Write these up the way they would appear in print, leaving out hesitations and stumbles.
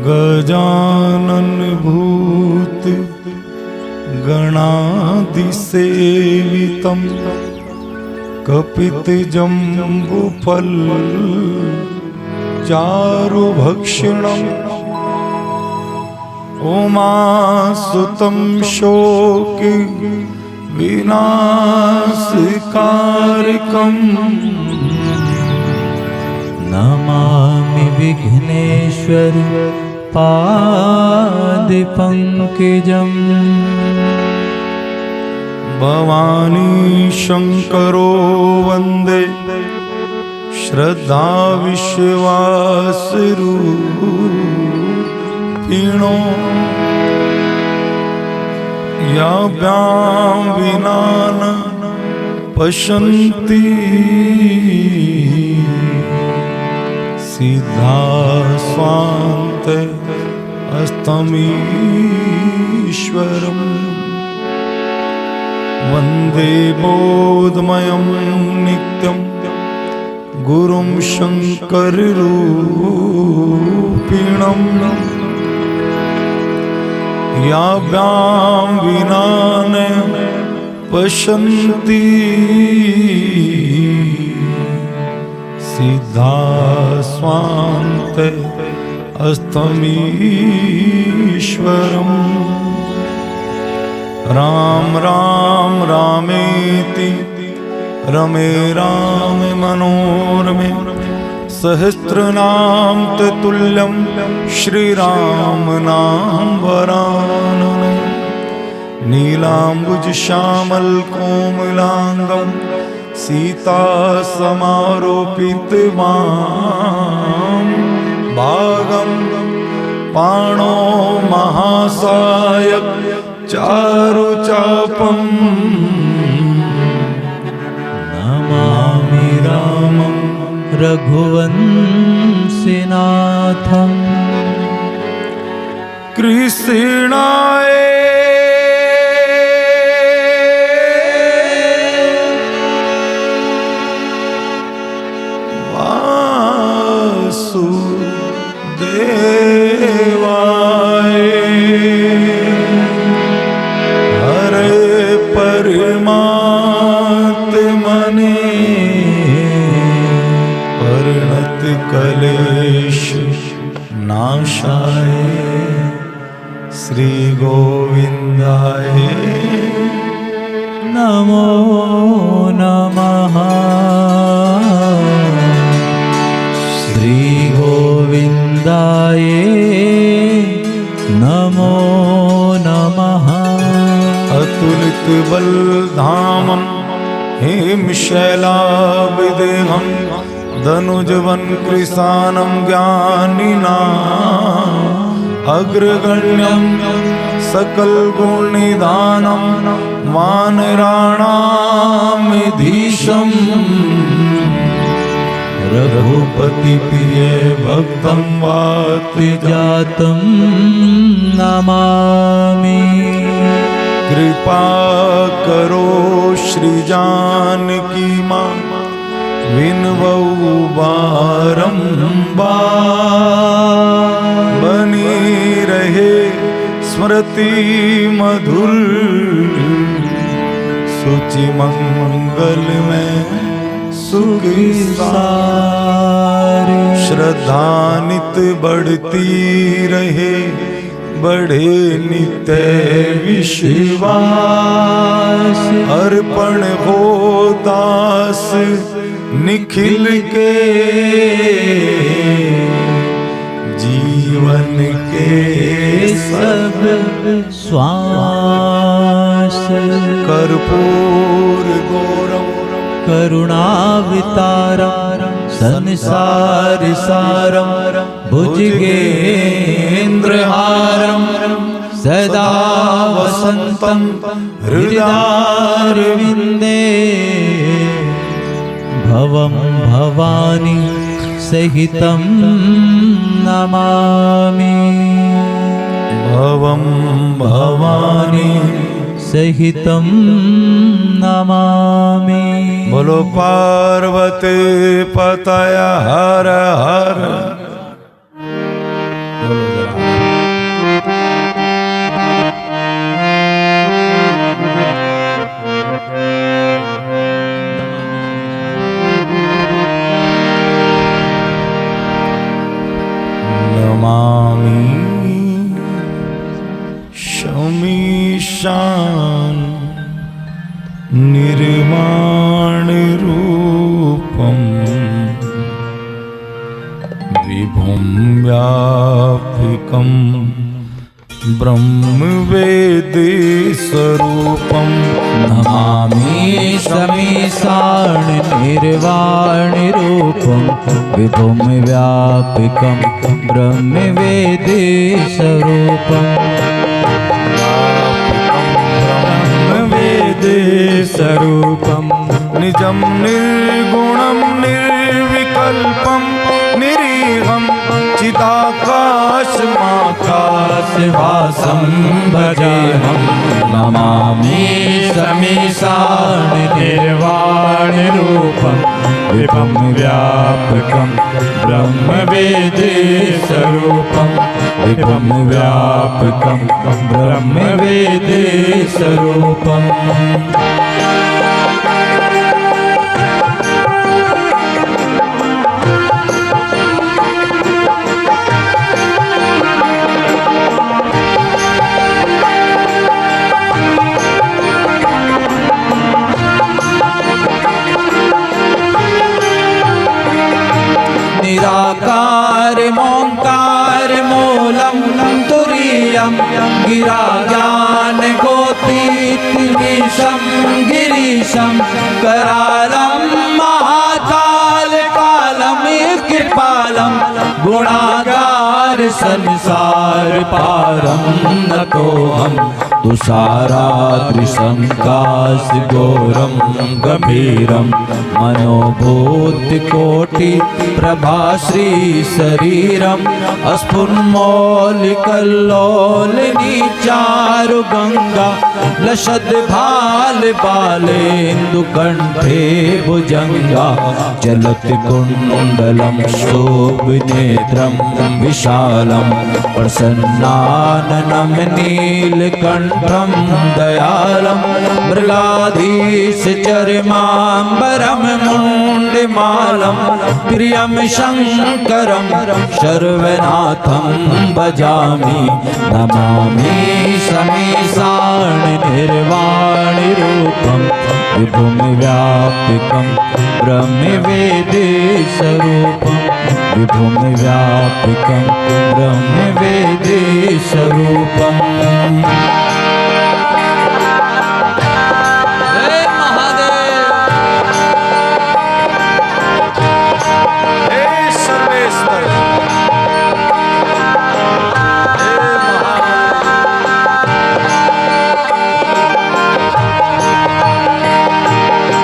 गजानन भूत गणादिसेवितं कपितजम्बुफल चारुभक्षणम् उमासुतं शोक विनाशकारकम् नमामि विघ्नेश्वर पादपङ्कजम्। भवानी शंकरो वंदे श्रद्धा विश्वासरूपिणो याभ्यां विना न पश्यन्ति सिद्धा स्वान्त अस्तमीश्वरम् वन्दे बोधमयं नित्यं गुरुं शङ्कररूपिणम् याभ्यां विना न पश्यन्ति सिद्धा स्वान्त अस्तमीश्वरम्। राम राम रामेति रमे रामे मनोरमे सहस्रनाम ततुल्यं श्रीराम नाम वरानने नीलाम्बुज श्यामल कोमलांगं सीता समारोपितवान् भागं पाणो महासायक चारुचापं नमामि रामं रघुवंशनाथं कृष्णाय वासुदेवाय परमात्मने परिणत कलेश नाशाय श्री गोविंदाय नमो नमः। श्री गोविंदाय नमो नमः। अतुलित बलधामं हेमशैलाविदेहं धनुजवन कृशानं ज्ञानिनाम् अग्रगण्यं सकल गुणनिधानं वानराणामधीशम् रघुपति प्रिय भक्तं वातजातं नमामि। कृपा करो श्री जानकी मां विनवऊ बारंबार बनी रहे स्मृति मधुर सुचि मंगल में सुख सारे श्रद्धा नित बढ़ती रहे बढ़े नित्य विश्वास अर्पण हो दास निखिल के जीवन के सब श्वास कर्पूर गौरम करुणावतारं संसार सारम भुजगेन्द्रहारम सदा वसंतं हृदयारविन्दे भवं भवानी सहितं नमामि भवं भवानी सहितं नमामि। बोलो पार्वती पतय हर हर। बोलो जरा। नमामि शमीशान निर्माण रूपम विभुं व्यापकं ब्रह्म वेदे स्वरूपम। नमामि शमीशान निर्वाण रूपं विभुं व्यापकं ब्रह्म वेदे स्वरूपम्। स्वरूपम निजं निर्गुणं निर्विकल्पं निरीहं चिदाकाशमाकाशवासं भजेऽहं। नमामि शमीशान निर्वाण रूपं विभुं व्यापकं ब्रह्म वेदे स्वरूपं विभुं व्यापकं ब्रह्म वेदे स्वरूपम्। निराकार मोंकार मूलम तुरीयम गिरा ज्ञान गोतीतीशम गिरीशम करालम महाकाल कालम कृपालम गुणागार संसार पारम नतो हम तुषाराद्रिशंकाश घोरम गंभीरम मनोभूत कोटि प्रभाश्री शरीरम अस्फुन्मौलिकल्लोलिनी चारु गंगा लशद भाल बालेन्दु कंठे भुजंगा चलत कुंडलम शोभनेत्रम विशालम प्रसन्नाननम नीलकंठम दयालम मृगाधीश चरमांबरम मुंडमालम प्रियम शंकरम सर्वनाथम भजामि। नमामि शमीशान निर्वाण रूपम विभुं व्यापकं ब्रह्म वेदे स्वरूपम विभुं व्यापकं ब्रह्म वेदे स्वरूपम।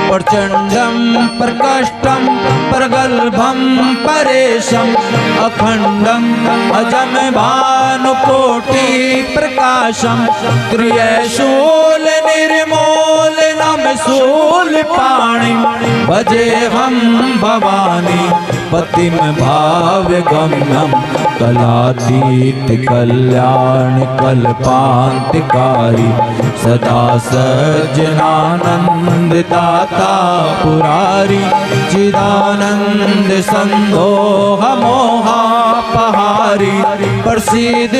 प्रचंडम प्रकष्टम प्रगल्भम परेशम अखंडम अजम भानुकोटि प्रकाशम त्रिशूल निर्मूल नम शूल पाणि भजेऽहं भवानी पतिम भाव्य गम्यम कलातीत कल्याण कल्पांतकारी सदा सज्जनानंद दाता पुरारी चिदानंद संदोह मोहापहारी प्रसीद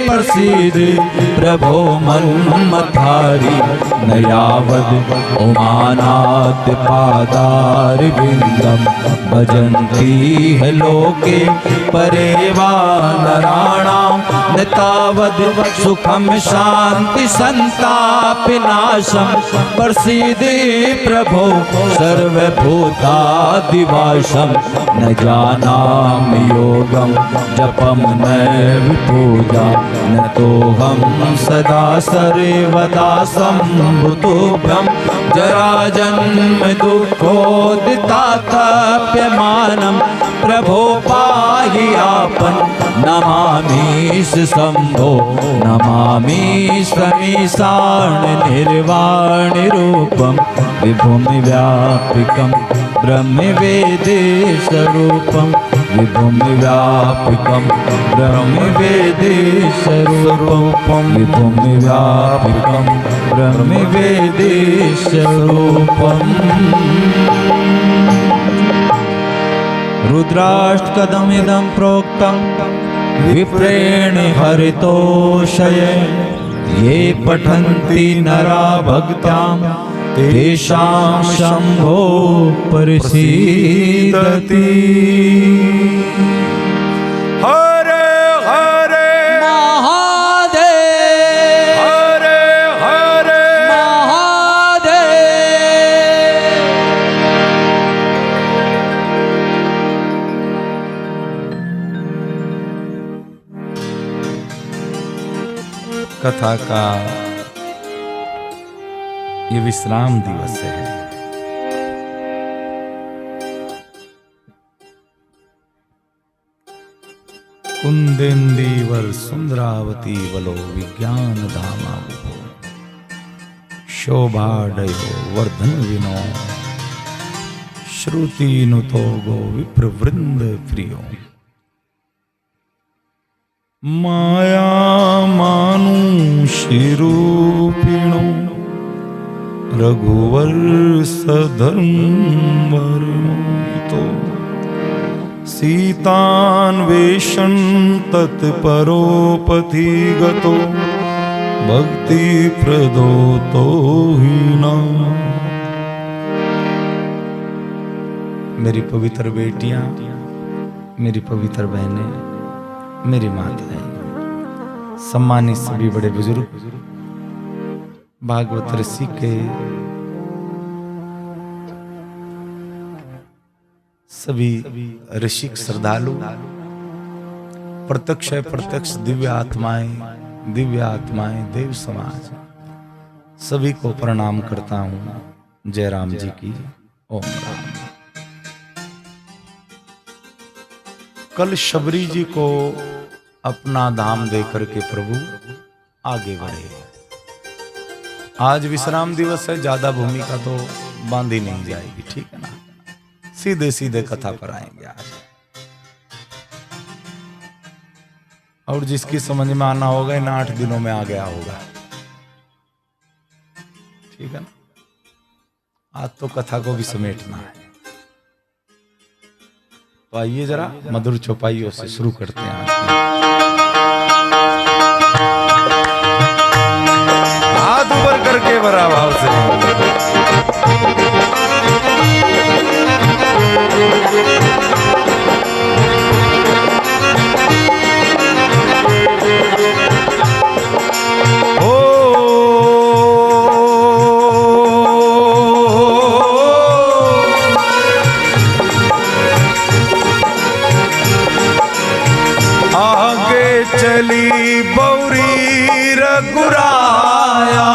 प्रसीद प्रभो मन्मथारी नयावद उमानाथ पादार विंदम भजन्ति है लोके परेवा नराणाम न तावद सुखम शांति संताप नाशम प्रसीदे प्रभो सर्वभूतादिवासम न जानाम योगम जपम नैव पूजा न तो हम सदा सर्वदा संभुतोभ्यम जरा जन्म दुःखोदितातप्यमानम प्रभो पाहि आपन नमामीश शंभो नमामि समीशान निर्वाण रूपम विभुम व्यापिकम ब्रह्म वेदेश रूपम विभुम व्यापिकम ब्रह्म वेदेश रूपम विभुम व्यापिकम ब्रह्म वेदेश रूपम। रुद्राष्टकदमिदं प्रोक्तं विप्रेण हरितोषय ये पठन्ति नरा भक्त्यां तेषां शम्भो प्रसीदति। हरे हरे महादेव हरे हरे महादेव। कथा का ये विश्राम दिवस है। कुंदेन्दीवर सुंदरावती वलो विज्ञान धामावो शोभाडयो वर्धन विनो श्रुति नुतो गो विप्रवृंद प्रियो माया मानुषिरूपिणो रघुवर सधर्मवर्णितो सीतान्वेषण तत्परोपथि गतो भक्ति प्रदोतो हीना। मेरी पवित्र बेटियां, मेरी पवित्र बहनें, मेरी माताएं, सम्मानित सभी बड़े बुजुर्ग, भागवत ऋषि के सभी ऋषिक श्रद्धालु, प्रत्यक्ष प्रत्यक्ष दिव्य आत्माएं देव समाज, सभी को प्रणाम करता हूं। जय राम जी की ओम राम। कल शबरी जी को अपना धाम देकर के प्रभु आगे बढ़े। आज विश्राम दिवस है, ज्यादा भूमिका तो बांधी नहीं जाएगी, ठीक है ना। सीधे सीधे कथा पर आएंगे आज। और जिसकी समझ में आना होगा इन 8 दिनों में आ गया होगा, ठीक है ना। आज तो कथा को भी समेटना है। तो आइए जरा मधुर चौपाइयों से शुरू करते हैं आज की। हाथ ऊपर करके बड़ा भाव से चली बौरी रघुराया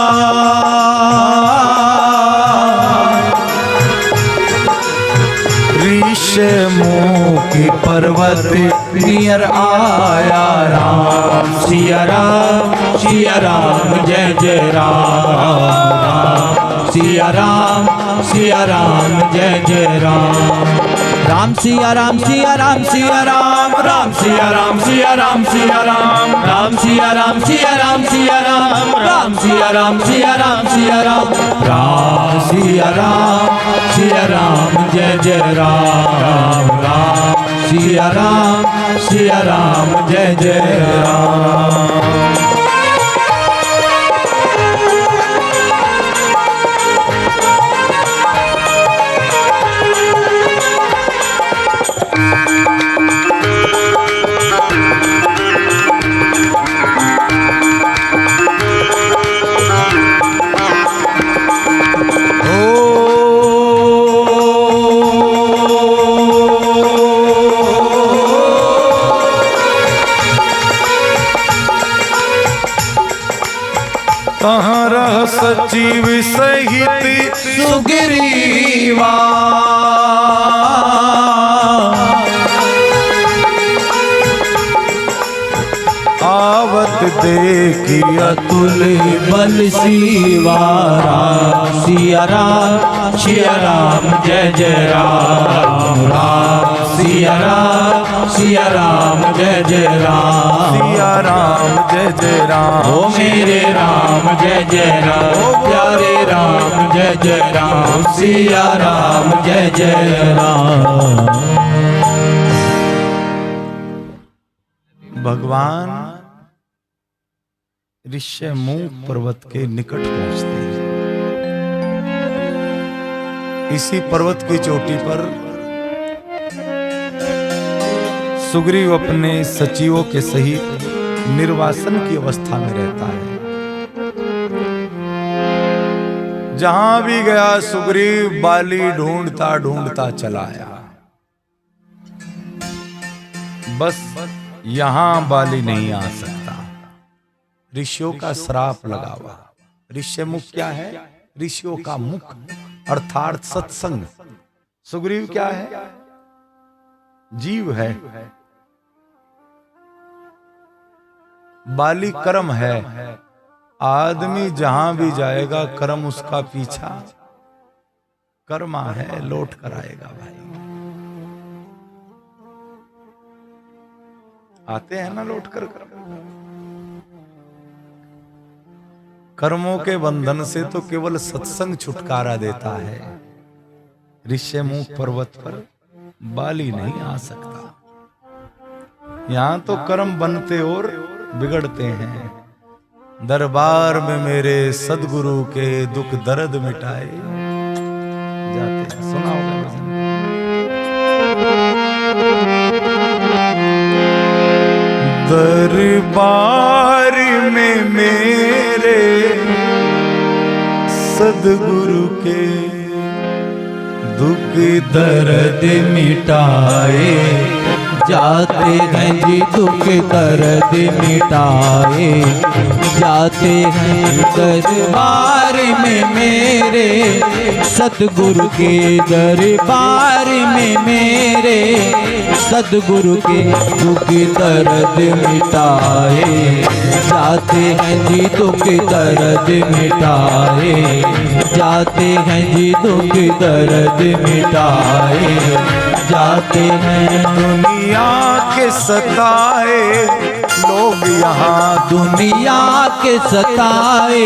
ऋषमुखी पर्वत नियर आया राम सिया राम जय जय राम सिया राम जय जय राम राम सिया राम सिया राम सिया राम राम सिया राम सिया राम सिया राम राम सिया राम सिया राम सिया राम राम सिया राम सिया राम सिया राम राम सिया राम जय जय राम राम सिया राम जय जय राम। कहाँ रह सचिव सहित सुग्रीवा आवत देखी अतुल बल सीवा राम सिया राम जय जय राम राम सिया राम जय जय राम सिया राम जय जय राम। ओ मेरे राम जय जय राम प्यारे राम जय जय राम सिया राम जय जय राम। भगवान ऋष्यमूक पर्वत के निकट पहुंचते हैं। इसी पर्वत की चोटी पर सुग्रीव अपने सचिवों के सहित निर्वासन की अवस्था में रहता है। जहां भी गया सुग्रीव बाली ढूंढता ढूंढता चला आया। बस यहां बाली नहीं आ सकता। ऋषियों का श्राप लगा हुआ। ऋष्य मुख क्या है? ऋषियों का मुख अर्थात सत्संग। सुग्रीव क्या है? जीव है। बाली कर्म है। आदमी जहां भी जाएगा कर्म उसका पीछा कर्मा है, लौट कर आएगा भाई। आते हैं ना लौट कर कर्मों के बंधन से तो केवल सत्संग छुटकारा देता है। ऋष्यमूक पर्वत पर बाली नहीं आ सकता। यहां तो कर्म बनते और बिगड़ते हैं। दरबार में मेरे सदगुरु के दुख दर्द मिटाए जाते हैं। सुना होगा दरबार में मेरे सदगुरु के दुख दर्द मिटाए जाते हैं जी दुख दर्द मिटाए जाते हैं दरबार में मेरे सतगुरु के दरबार में मेरे सतगुरु के दुख दर्द मिटाए जाते हैं जी दुख दर्द मिटाए जाते हैं जी दुख दर्द मिटाए जाते हैं। दुनिया के सताए लोग यहाँ दुनिया के सताए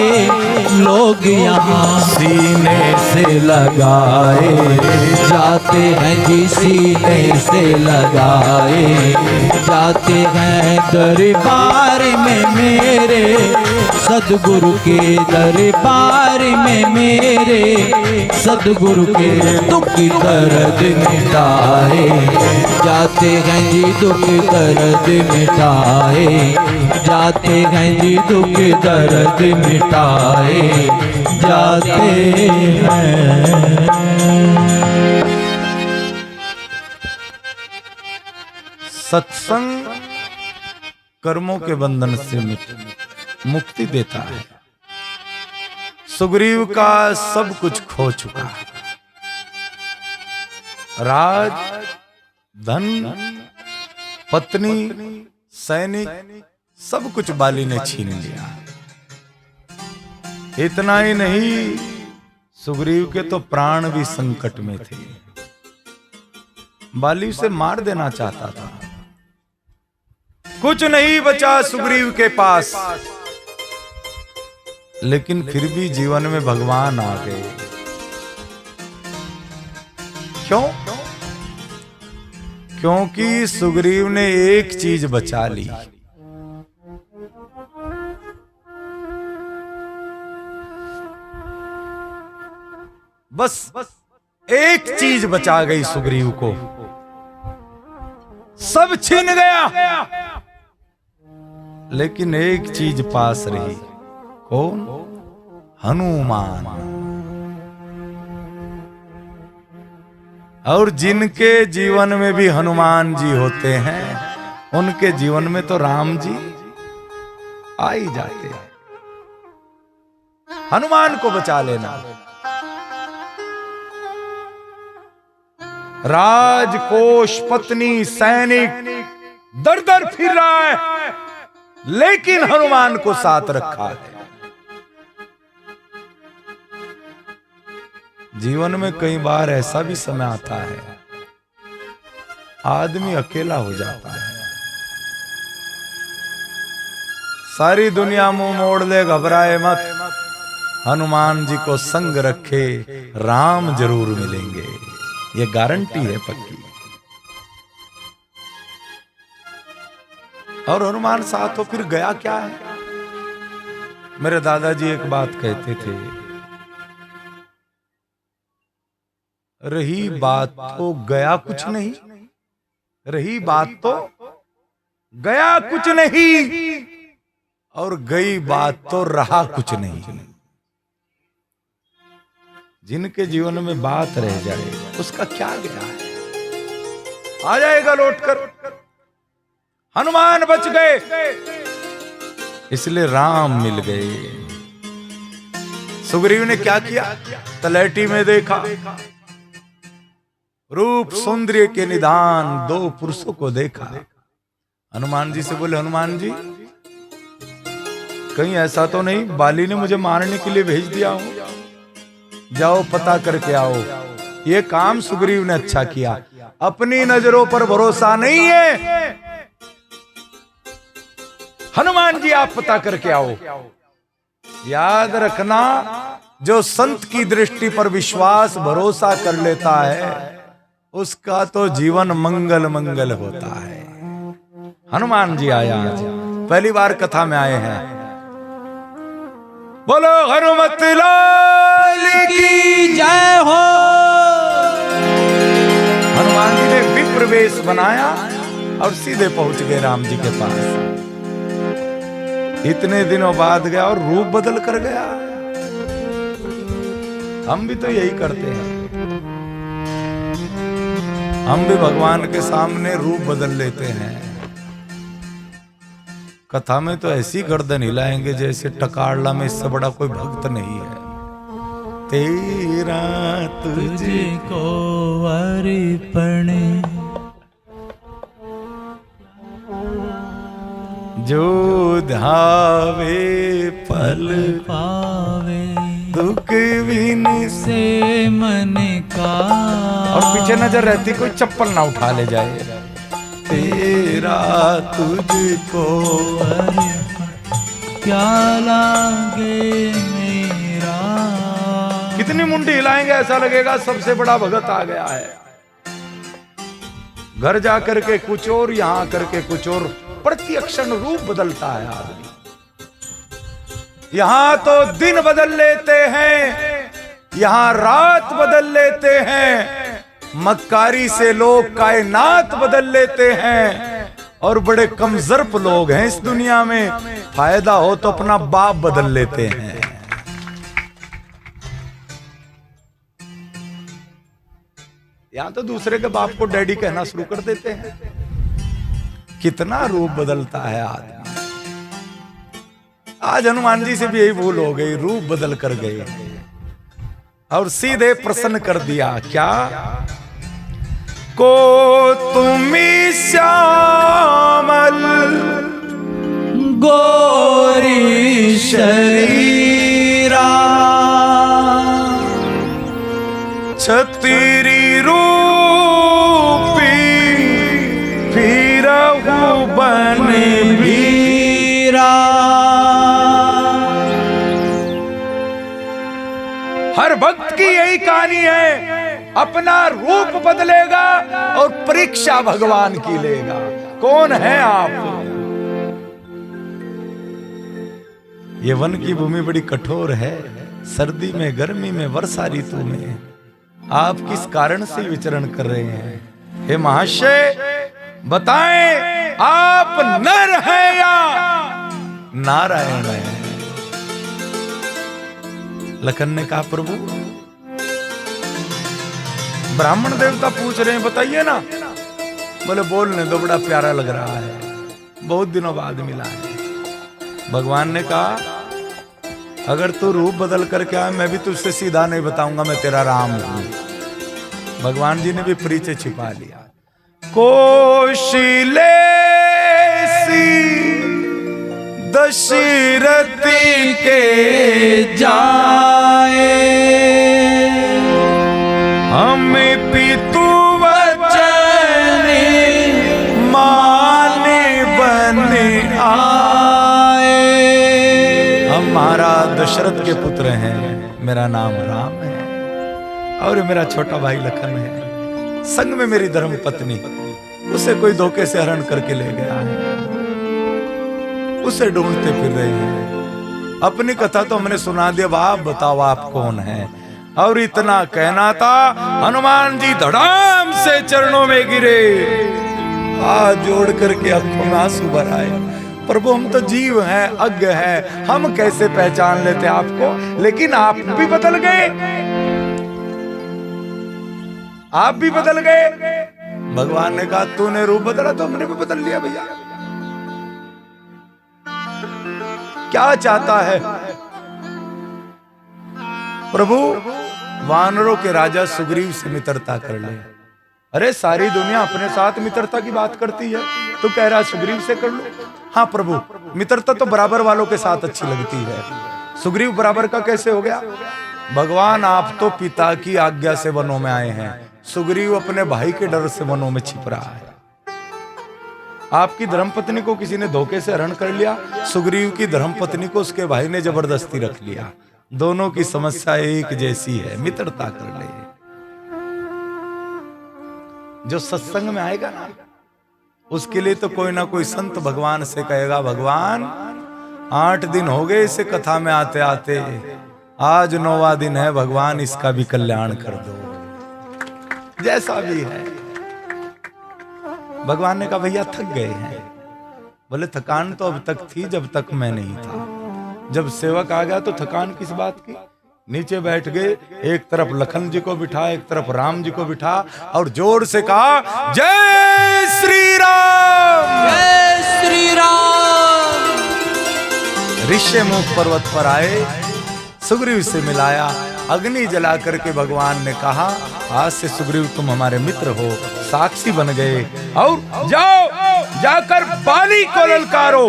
लोग यहाँ सीने से लगाए जाते हैं जी सीने से लगाए जाते हैं दरबार में मेरे सदगुरु के दरबार में मेरे सदगुरु के दुख दर्द मिटाए जाते हैं जी दुख दर्द मिटाए जाते हैं जी दुख दर्द मिटाए जाते हैं। सत्संग कर्मों के बंधन से मुक्ति देता है। सुग्रीव का सब कुछ खो चुका है। राज, धन, पत्नी, सैनिक सब कुछ बाली ने छीन लिया। इतना ही नहीं, सुग्रीव के तो प्राण भी संकट में थे। बाली उसे मार देना चाहता था। कुछ नहीं बचा सुग्रीव के पास, लेकिन फिर भी जीवन में भगवान आ गए। क्यों? क्योंकि सुग्रीव ने एक चीज बचा ली। बस एक चीज बचा गई सुग्रीव को। सब छीन गया, लेकिन एक चीज पास रही। कौन? हनुमान। और जिनके जीवन में भी हनुमान जी होते हैं, उनके जीवन में तो राम जी आ ही जाते हैं। हनुमान को बचा लेना। राजकोष, पत्नी, सैनिक दर दर फिर रहा है, लेकिन हनुमान को साथ रखा है। जीवन में कई बार ऐसा भी समय आता है, आदमी अकेला हो जाता है। सारी दुनिया मुंह मोड़ ले, घबराए मत, हनुमान जी को संग रखे, राम जरूर मिलेंगे, ये गारंटी है पक्की। और हनुमान साथ हो, फिर गया क्या है? मेरे दादाजी एक बात कहते थे, रही बात तो गया कुछ नहीं, रही बात तो गया कुछ नहीं, और गई बात तो रहा कुछ नहीं। जिनके जीवन में बात रह जाए उसका क्या गया है, आ जाएगा लौटकर। हनुमान बच गए, इसलिए राम मिल गए। सुग्रीव ने क्या किया? तलैटी में देखा, रूप सौंदर्य के निदान दो पुरुषों को देखा। हनुमान जी से बोले, हनुमान जी कहीं ऐसा तो नहीं बाली ने मुझे मारने के लिए भेज दिया हो, जाओ पता करके आओ। ये काम सुग्रीव ने अच्छा किया, अपनी नजरों पर भरोसा नहीं है। हनुमान जी आप पता करके आओ। याद रखना, जो संत की दृष्टि पर विश्वास भरोसा कर लेता है उसका तो जीवन मंगल मंगल होता है। हनुमान जी आया, पहली बार कथा में आए हैं। बोलो हनुमत लाल की जय हो। हनुमान जी ने विप्र वेश बनाया और सीधे पहुंच गए राम जी के पास। इतने दिनों बाद गया और रूप बदल कर गया। हम भी तो यही करते हैं, हम भी भगवान के सामने रूप बदल लेते हैं। कथा में तो ऐसी गर्दन हिलाएंगे जैसे टकारला में इससे बड़ा कोई भक्त नहीं है। तेरा तुझको अर्पण जो धावे फल पावे, दुख बिन से मन का। और पीछे नजर रहती कोई चप्पल ना उठा ले जाए। तेरा तुझको क्या लागे मेरा। कितनी मुंडी हिलाएंगे ऐसा लगेगा सबसे बड़ा भगत आ गया है। घर जाकर के कुछ और, यहां करके कुछ और, प्रति क्षण रूप बदलता है आदमी। यहां तो दिन बदल लेते हैं, यहां रात बदल लेते हैं, मक्कारी से लोग कायनात बदल लेते हैं। और बड़े कमजर्फ लोग हैं इस दुनिया में, फायदा हो तो अपना बाप बदल लेते हैं। यहां तो दूसरे के बाप को डैडी कहना शुरू कर देते हैं। कितना रूप बदलता है आदमी। आज हनुमान जी से भी यही भूल हो गई, रूप बदल कर गए और सीधे प्रसन्न कर दिया। क्या को तुम्हें श्यामल गोरी शरीरा, छतरी रूपी फिरहु बन वीरा। हर भक्त की यही कहानी है, अपना रूप बदलेगा और परीक्षा भगवान की लेगा। कौन है आप? ये वन की भूमि बड़ी कठोर है, सर्दी में, गर्मी में, वर्षा ऋतु में आप किस कारण से विचरण कर रहे हैं? हे महाशय बताएं, आप नर हैं या नारायण हैं? लखन ने कहा, प्रभु ब्राह्मण देवता पूछ रहे हैं, बताइए ना। बोले बोलने दो, बड़ा प्यारा लग रहा है, बहुत दिनों बाद मिला है। भगवान ने कहा, अगर तू रूप बदल करके आए मैं भी तुझसे सीधा नहीं बताऊंगा मैं तेरा राम हूं। भगवान जी ने भी परिचय छिपा लिया। कोशिले दशरथी के जाए हमें पितु वचन माने बने आए। हम महाराज दशरथ के पुत्र हैं, मेरा नाम राम है और मेरा छोटा भाई लखन है। संग में मेरी धर्म पत्नी, उसे कोई धोखे से हरण करके ले गया है, उसे ढूंढते फिर रहे हैं। अपनी कथा तो हमने सुना दी, अब आप बताओ आप कौन है। और इतना कहना था, हनुमान जी धड़ाम से चरणों में गिरे, हाथ जोड़ करके आंखों में आंसू भर आए। प्रभु हम तो जीव हैं, अज्ञ हैं, हम कैसे पहचान लेते आपको, लेकिन आप भी बदल गए, आप भी बदल गए। भगवान ने कहा तूने रूप बदला तो हमने भी बदल लिया भैया। क्या चाहता है प्रभु? वानरों के राजा सुग्रीव से मित्रता कर ले। अरे सारी दुनिया अपने साथ मित्रता की बात करती है, तो कह रहा सुग्रीव से कर लो। हाँ प्रभु, मित्रता तो बराबर वालों के साथ अच्छी लगती है, सुग्रीव बराबर का कैसे हो गया? भगवान आप तो पिता की आज्ञा से वनों में आए हैं, सुग्रीव अपने भाई के डर से वनों में छिप रहा है। आपकी धर्मपत्नी को किसी ने धोखे से हरण कर लिया, सुग्रीव की धर्मपत्नी को उसके भाई ने जबरदस्ती रख लिया। दोनों की समस्या एक जैसी है, मित्रता कर ले। जो सत्संग में आएगा ना, उसके लिए तो कोई ना कोई संत भगवान से कहेगा, भगवान 8 दिन हो गए इसे कथा में आते आते, आज 9वां दिन है, भगवान इसका भी कल्याण कर दो। जैसा भी है। भगवान ने कहा भैया थक गए हैं। बोले थकान तो अब तक थी जब तक मैं नहीं था, जब सेवक आ गया तो थकान किस बात की। नीचे बैठ गए, एक तरफ लखन जी को बिठा, एक तरफ राम जी को बिठा, और जोर से कहा जय श्री राम, जय श्री राम। ऋष्यमुख पर्वत पर आए, सुग्रीव से मिलाया, अग्नि जला करके भगवान ने कहा आज से सुग्रीव तुम हमारे मित्र हो, साक्षी बन गए, और जाओ जाकर बाली को ललकारो।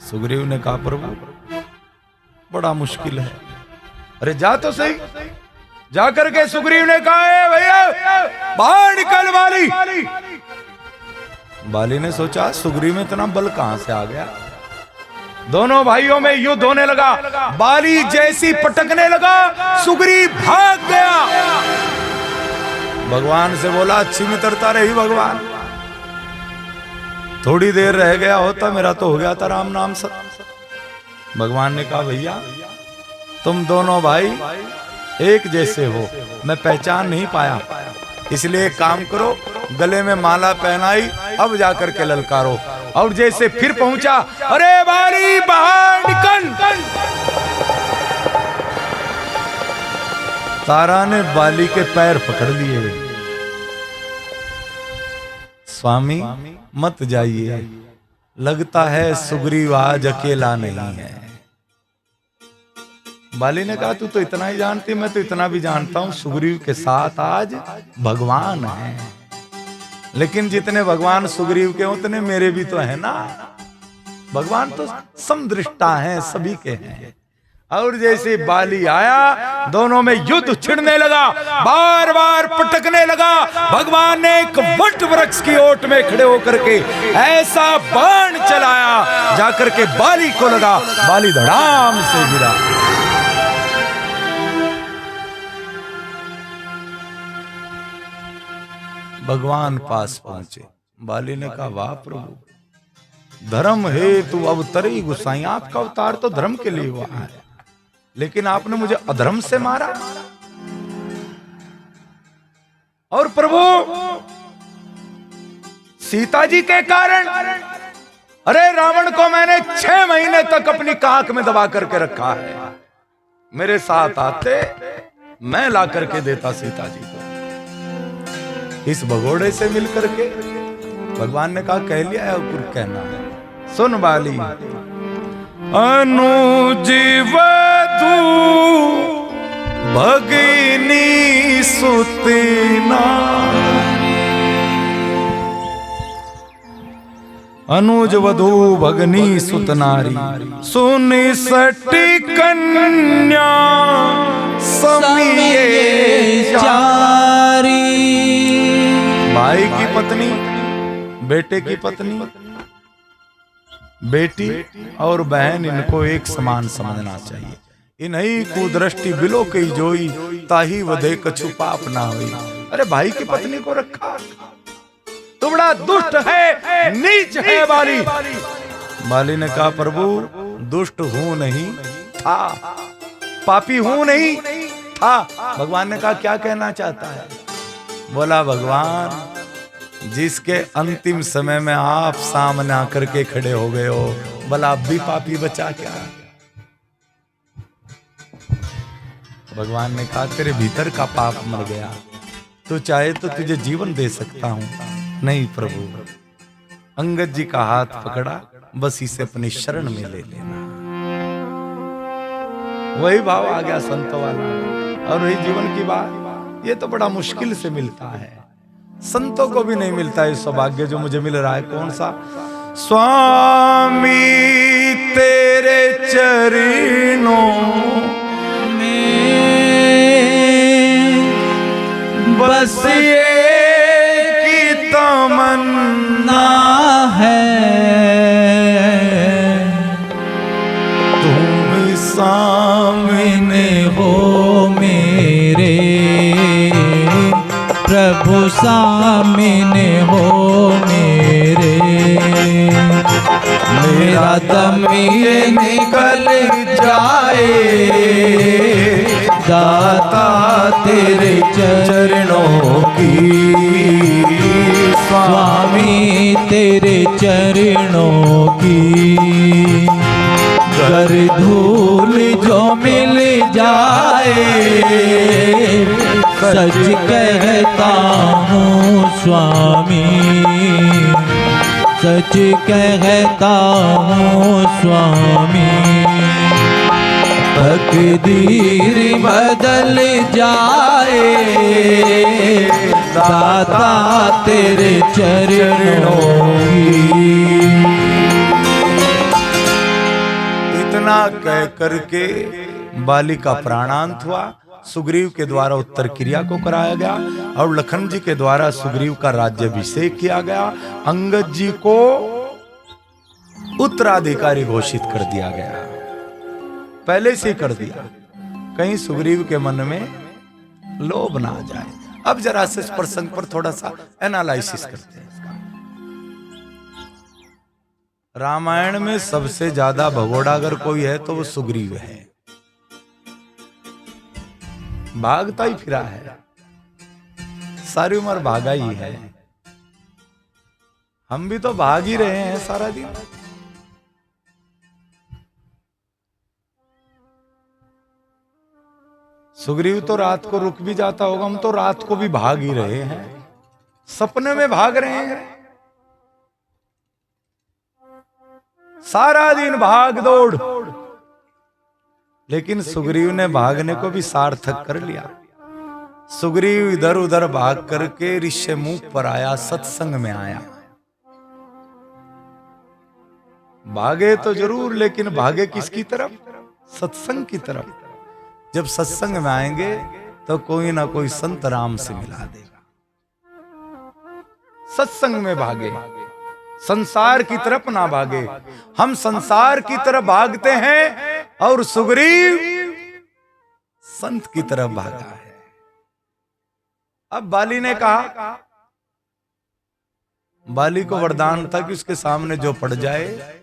सुग्रीव ने कहा प्रभु बड़ा मुश्किल है। अरे जा तो सही। जाकर के सुग्रीव ने कहा भैया बाहर निकल बाली। बाली ने सोचा सुग्रीव में इतना बल कहां से आ गया। दोनों भाइयों में युद्ध होने लगा, बाली जैसी पटकने लगा, सुग्रीव भाग गया। भगवान से बोला अच्छी मित्रता रही भगवान, थोड़ी देर रह गया होता मेरा तो हो गया था राम नाम सत। भगवान ने कहा भैया तुम दोनों भाई एक जैसे हो, मैं पहचान नहीं पाया, इसलिए एक काम करो, गले में माला पहनाई, अब जाकर के ललकारो। और जैसे फिर पहुंचा, अरे बाली बाहर निकल। तारा ने बाली के पैर पकड़ लिए, स्वामी मत जाइए, लगता है सुग्रीव आज अकेला नहीं है। बाली ने कहा तू तो इतना ही जानती, मैं तो इतना भी जानता हूं, सुग्रीव के साथ आज भगवान है, लेकिन जितने भगवान सुग्रीव के उतने मेरे भी तो है ना। भगवान तो समदृष्टा हैं, सभी के हैं। और जैसे बाली आया, दोनों में युद्ध छिड़ने लगा, बार बार पटकने लगा। भगवान ने एक वट वृक्ष की ओट में खड़े होकर के ऐसा बाण चलाया, जाकर के बाली को लगा, बाली धड़ाम से गिरा। भगवान पास पहुंचे, बाली ने कहा वाह प्रभु, धर्म हेतु अवतरी गुसाई, आपका अवतार तो धर्म के लिए हुआ है, लेकिन आपने मुझे अधर्म से मारा। और प्रभु सीता जी के कारण, अरे रावण को मैंने 6 महीने तक अपनी कांख में दबा करके रखा है, मेरे साथ आते मैं ला करके देता सीता जी को। इस भगोड़े से मिलकर के भगवान ने कहा कह लिया है और कहना है। सुन बाली, अनुज वधू भगिनी सुतना, अनुज वधू भगनी सुतनारी, सुनि सटी कन्या समिये चारी। भाई की पत्नी, बेटे की पत्नी, बेटी और बहन, इनको एक समान समझना चाहिए। इन्हीं कुदृष्टि बिलो कई जोई, ताही वधे कछु पाप ना होई। अरे भाई की पत्नी को रखा, तू बड़ा दुष्ट है, नीच है बाली। बाली ने कहा प्रभु दुष्ट हूं नहीं था, पापी हूं नहीं था। भगवान ने कहा क्या कहना चाहता है? बोला भगवान जिसके अंतिम समय में आप सामने आकर के खड़े हो गए हो, भला अब भी पापी बचा क्या? भगवान ने कहा तेरे भीतर का पाप मर गया, तो चाहे तो तुझे जीवन दे सकता हूं। नहीं प्रभु, अंगद जी का हाथ पकड़ा, बस इसे अपनी शरण में ले लेना। वही भाव आ गया संतों वाला, और वही जीवन की बात। ये तो बड़ा मुश्किल से मिलता है, संतों को भी नहीं मिलता है सौभाग्य जो मुझे मिल रहा है। कौन सा? स्वामी तेरे चरणों में बस की तमन्ना है, तुम सामने हो मेरे प्रभु, सामने हो मेरे। मेरा दम ये निकल जाए, दाता तेरे चरणों की, स्वामी तेरे चरणों की। कर धूल जो मिल जाए, सच कहता हूँ स्वामी, सच कहता हूँ स्वामी। तकदीर बदल जाए, दाता तेरे चरणों की। इतना कह करके बाली का प्राणांत हुआ। सुग्रीव के द्वारा उत्तर क्रिया को कराया गया और लखन जी के द्वारा सुग्रीव का राज्याभिषेक किया गया। अंगद जी को उत्तराधिकारी घोषित कर दिया गया, पहले से कर दिया, कहीं सुग्रीव के मन में लोभ ना आ जाए। अब जरा से इस प्रसंग पर थोड़ा सा एनालिसिस करते हैं। रामायण में सबसे ज्यादा भगोड़ा अगर कोई है तो वो सुग्रीव है, भागता ही फिरा है, सारी उम्र भागा ही है। हम भी तो भाग ही रहे हैं सारा दिन। सुग्रीव तो रात को रुक भी जाता होगा, हम तो रात को भी भाग ही रहे हैं, सपने में भाग रहे हैं, सारा दिन भाग दौड़। लेकिन सुग्रीव ने भागने को भी सार्थक कर लिया। सुग्रीव इधर उधर भाग करके ऋष्यमुख पर आया, सत्संग में आया। भागे तो जरूर, लेकिन भागे किसकी तरफ? सत्संग की तरफ। जब सत्संग में आएंगे तो कोई ना कोई संत राम से मिला देगा। सत्संग में भागे, संसार की तरफ ना भागे। हम संसार की तरफ भागते हैं और सुग्रीव संत की तरफ भागा है। अब बाली ने कहा, बाली को वरदान था कि उसके सामने जो पड़ जाए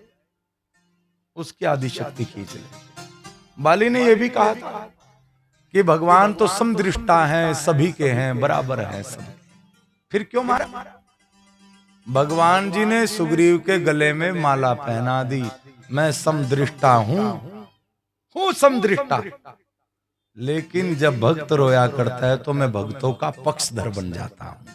उसकी आदि शक्ति खींच ले। बाली ने यह भी कहा था कि भगवान तो समदृष्टा हैं, सभी के हैं, बराबर हैं सब। फिर क्यों मारा? भगवान जी ने सुग्रीव के गले में माला पहना दी, मैं समदृष्टा हूं समदृष्टा। लेकिन जब भक्त रोया करता है तो मैं भक्तों का पक्षधर बन जाता हूं।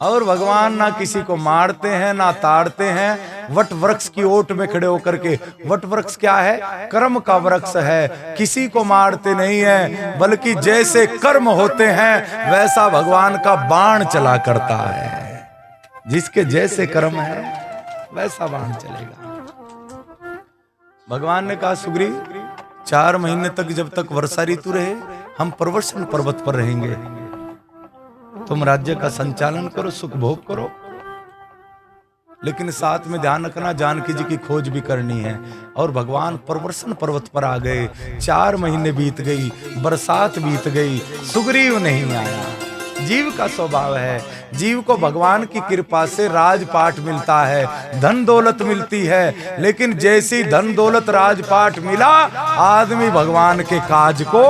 और भगवान ना किसी को मारते हैं ना ताड़ते हैं। वट वृक्ष की ओट में खड़े होकर के, वट वृक्ष क्या है? कर्म का वृक्ष है। किसी को मारते नहीं है, बल्कि जैसे कर्म होते हैं वैसा भगवान का बाण चला करता है। जिसके जैसे कर्म है वैसा बाण चलेगा। भगवान ने कहा सुग्रीव 4 महीने तक जब तक वर्षा ऋतु रहे हम प्रवर्षण पर्वत पर रहेंगे। तुम राज्य का संचालन करो, सुख भोग करो, लेकिन साथ में ध्यान रखना जानकी जी की खोज भी करनी है। और भगवान प्रवर्षण पर्वत पर आ गए। 4 महीने बीत गई, बरसात बीत गई, सुग्रीव नहीं आया। जीव का स्वभाव है, जीव को भगवान की कृपा से राजपाट मिलता है, धन दौलत मिलती है, लेकिन जैसी धन दौलत राजपाट मिला आदमी भगवान के काज को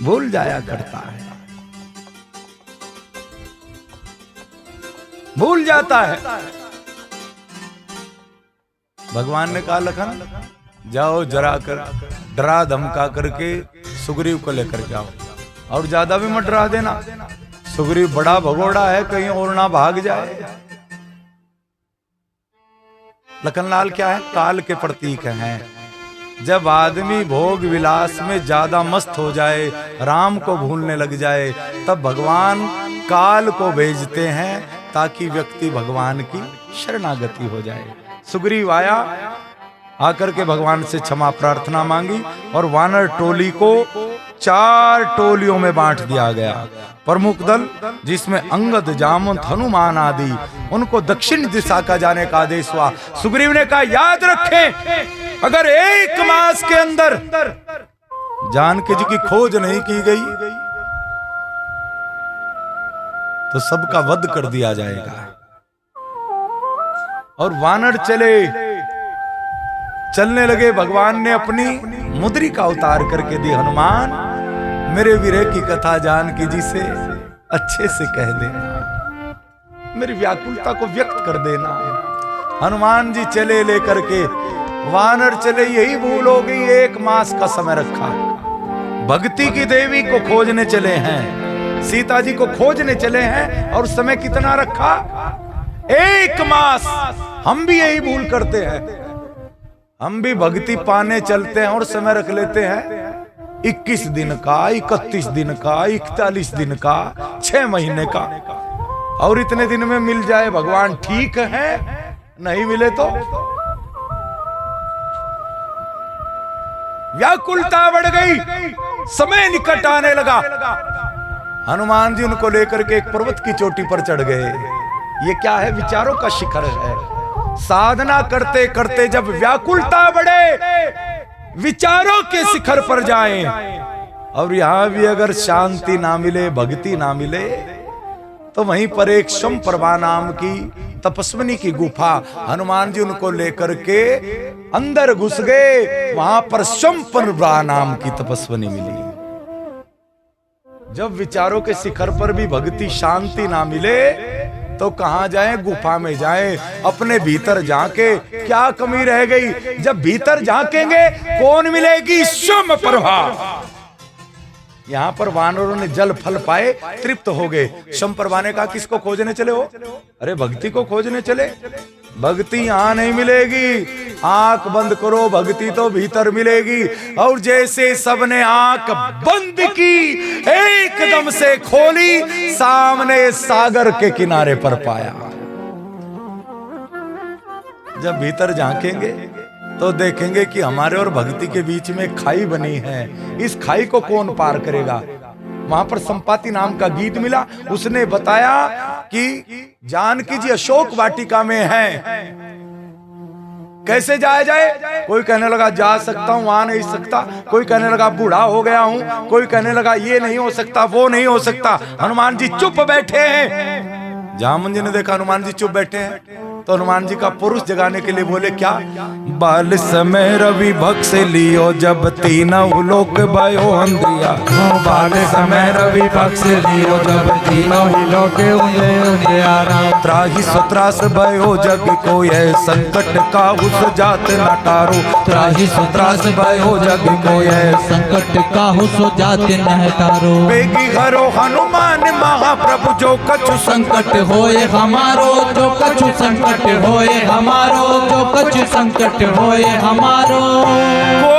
भूल जाया करता है, भूल जाता है। भगवान ने कहा लखन जाओ जरा कर डरा धमका करके सुग्रीव को लेकर जाओ, और ज्यादा भी मत डरा देना। सुग्रीव बड़ा भगोड़ा है, कहीं और ना भाग जाए। लखनलाल क्या है? काल के प्रतीक हैं। जब आदमी भोग विलास में ज्यादा मस्त हो जाए, राम को भूलने लग जाए, तब भगवान काल को भेजते हैं ताकि व्यक्ति भगवान की शरणागति हो जाए। सुग्रीव आया, आकर के भगवान से क्षमा प्रार्थना मांगी और वानर टोली को 4 टोलियों में बांट दिया गया। प्रमुख दल जिसमें अंगद, जामवंत, हनुमान आदि, उनको दक्षिण दिशा का जाने का आदेश हुआ। सुग्रीव ने कहा याद रखें, अगर 1 मास के अंदर जानकी जी की खोज नहीं की गई तो सबका वध कर दिया जाएगा। और वानर चलने लगे। भगवान ने अपनी मुद्रिका उतार करके दी। हनुमान मेरे विरह की कथा जानकी जी से अच्छे से कह देना, मेरी व्याकुलता को व्यक्त कर देना। हनुमान जी चले लेकर के, वानर चले, यही भूल हो गई। 1 मास का समय रखा, भक्ति की देवी को खोजने चले हैं, सीता जी को खोजने चले हैं, और समय कितना रखा? 1 मास। हम भी यही भूल करते हैं, हम भी भक्ति पाने चलते हैं और समय रख लेते हैं 21 दिन का, 31 दिन का, 41 दिन का, 6 महीने का। और इतने दिन में मिल जाए भगवान ठीक है, नहीं मिले तो व्याकुलता बढ़ गई, समय निकट आने लगा। हनुमान जी उनको लेकर के एक पर्वत की चोटी पर चढ़ गए। ये क्या है? विचारों का शिखर है। साधना करते करते जब व्याकुलता बढ़े, विचारों के शिखर पर जाएं, और यहां भी अगर शांति ना मिले, भक्ति ना मिले, तो वहीं पर एक शंप्रभा नाम की तपस्विनी की गुफा, हनुमान जी उनको लेकर के अंदर घुस गए। वहां पर शंप्रभा नाम की तपस्विनी मिली। जब विचारों के शिखर पर भी भक्ति शांति ना मिले तो कहां जाएं? गुफा में जाएं, अपने भीतर जाके। क्या कमी रह गई? जब भीतर झांकेंगे कौन मिलेगी? शंप्रभा। यहां पर वानरों ने जल फल पाए, तृप्त हो गए। शंप्रभा ने कहा किसको खोजने चले हो? अरे भक्ति को खोजने चले। भक्ति यहां नहीं मिलेगी, आंख बंद करो, भक्ति तो भीतर मिलेगी। और जैसे सबने आंख बंद की, एकदम से खोली, सामने सागर के किनारे पर पाया। जब भीतर झांकेंगे तो देखेंगे कि हमारे और भक्ति के बीच में खाई बनी है। इस खाई को कौन पार करेगा? वहां पर संपाति नाम का गीत मिला, उसने बताया कि जानकी जी अशोक वाटिका में हैं। कैसे जाया जाए? कोई कहने लगा जा सकता हूं, वहां नहीं सकता। कोई कहने लगा बूढ़ा हो गया हूं। कोई कहने लगा ये नहीं हो सकता, वो नहीं हो सकता। हनुमान जी चुप बैठे हैं। जामुन जी ने देखा हनुमान जी चुप बैठे हैं तो हनुमान जी का पुरुष जगाने के लिए बोले क्या? बाल समय रवि बक्स लियो जब तीनों लोक भयो अंधिया। बाल समय रवि बक्स लियो जब तीनों ही लोक अंधियारा। त्राहि सुत्रास भयो जग को यह संकट का उस जात न टारो। त्राहि सुत्रास भयो जग को यह संकट का जात न टारो। बेगी घरो हनुमान महाप्रभु जो कछु संकट होए हमारो, जो कछु संकट होए हमारो, जो कछु संकट होए हमारो। को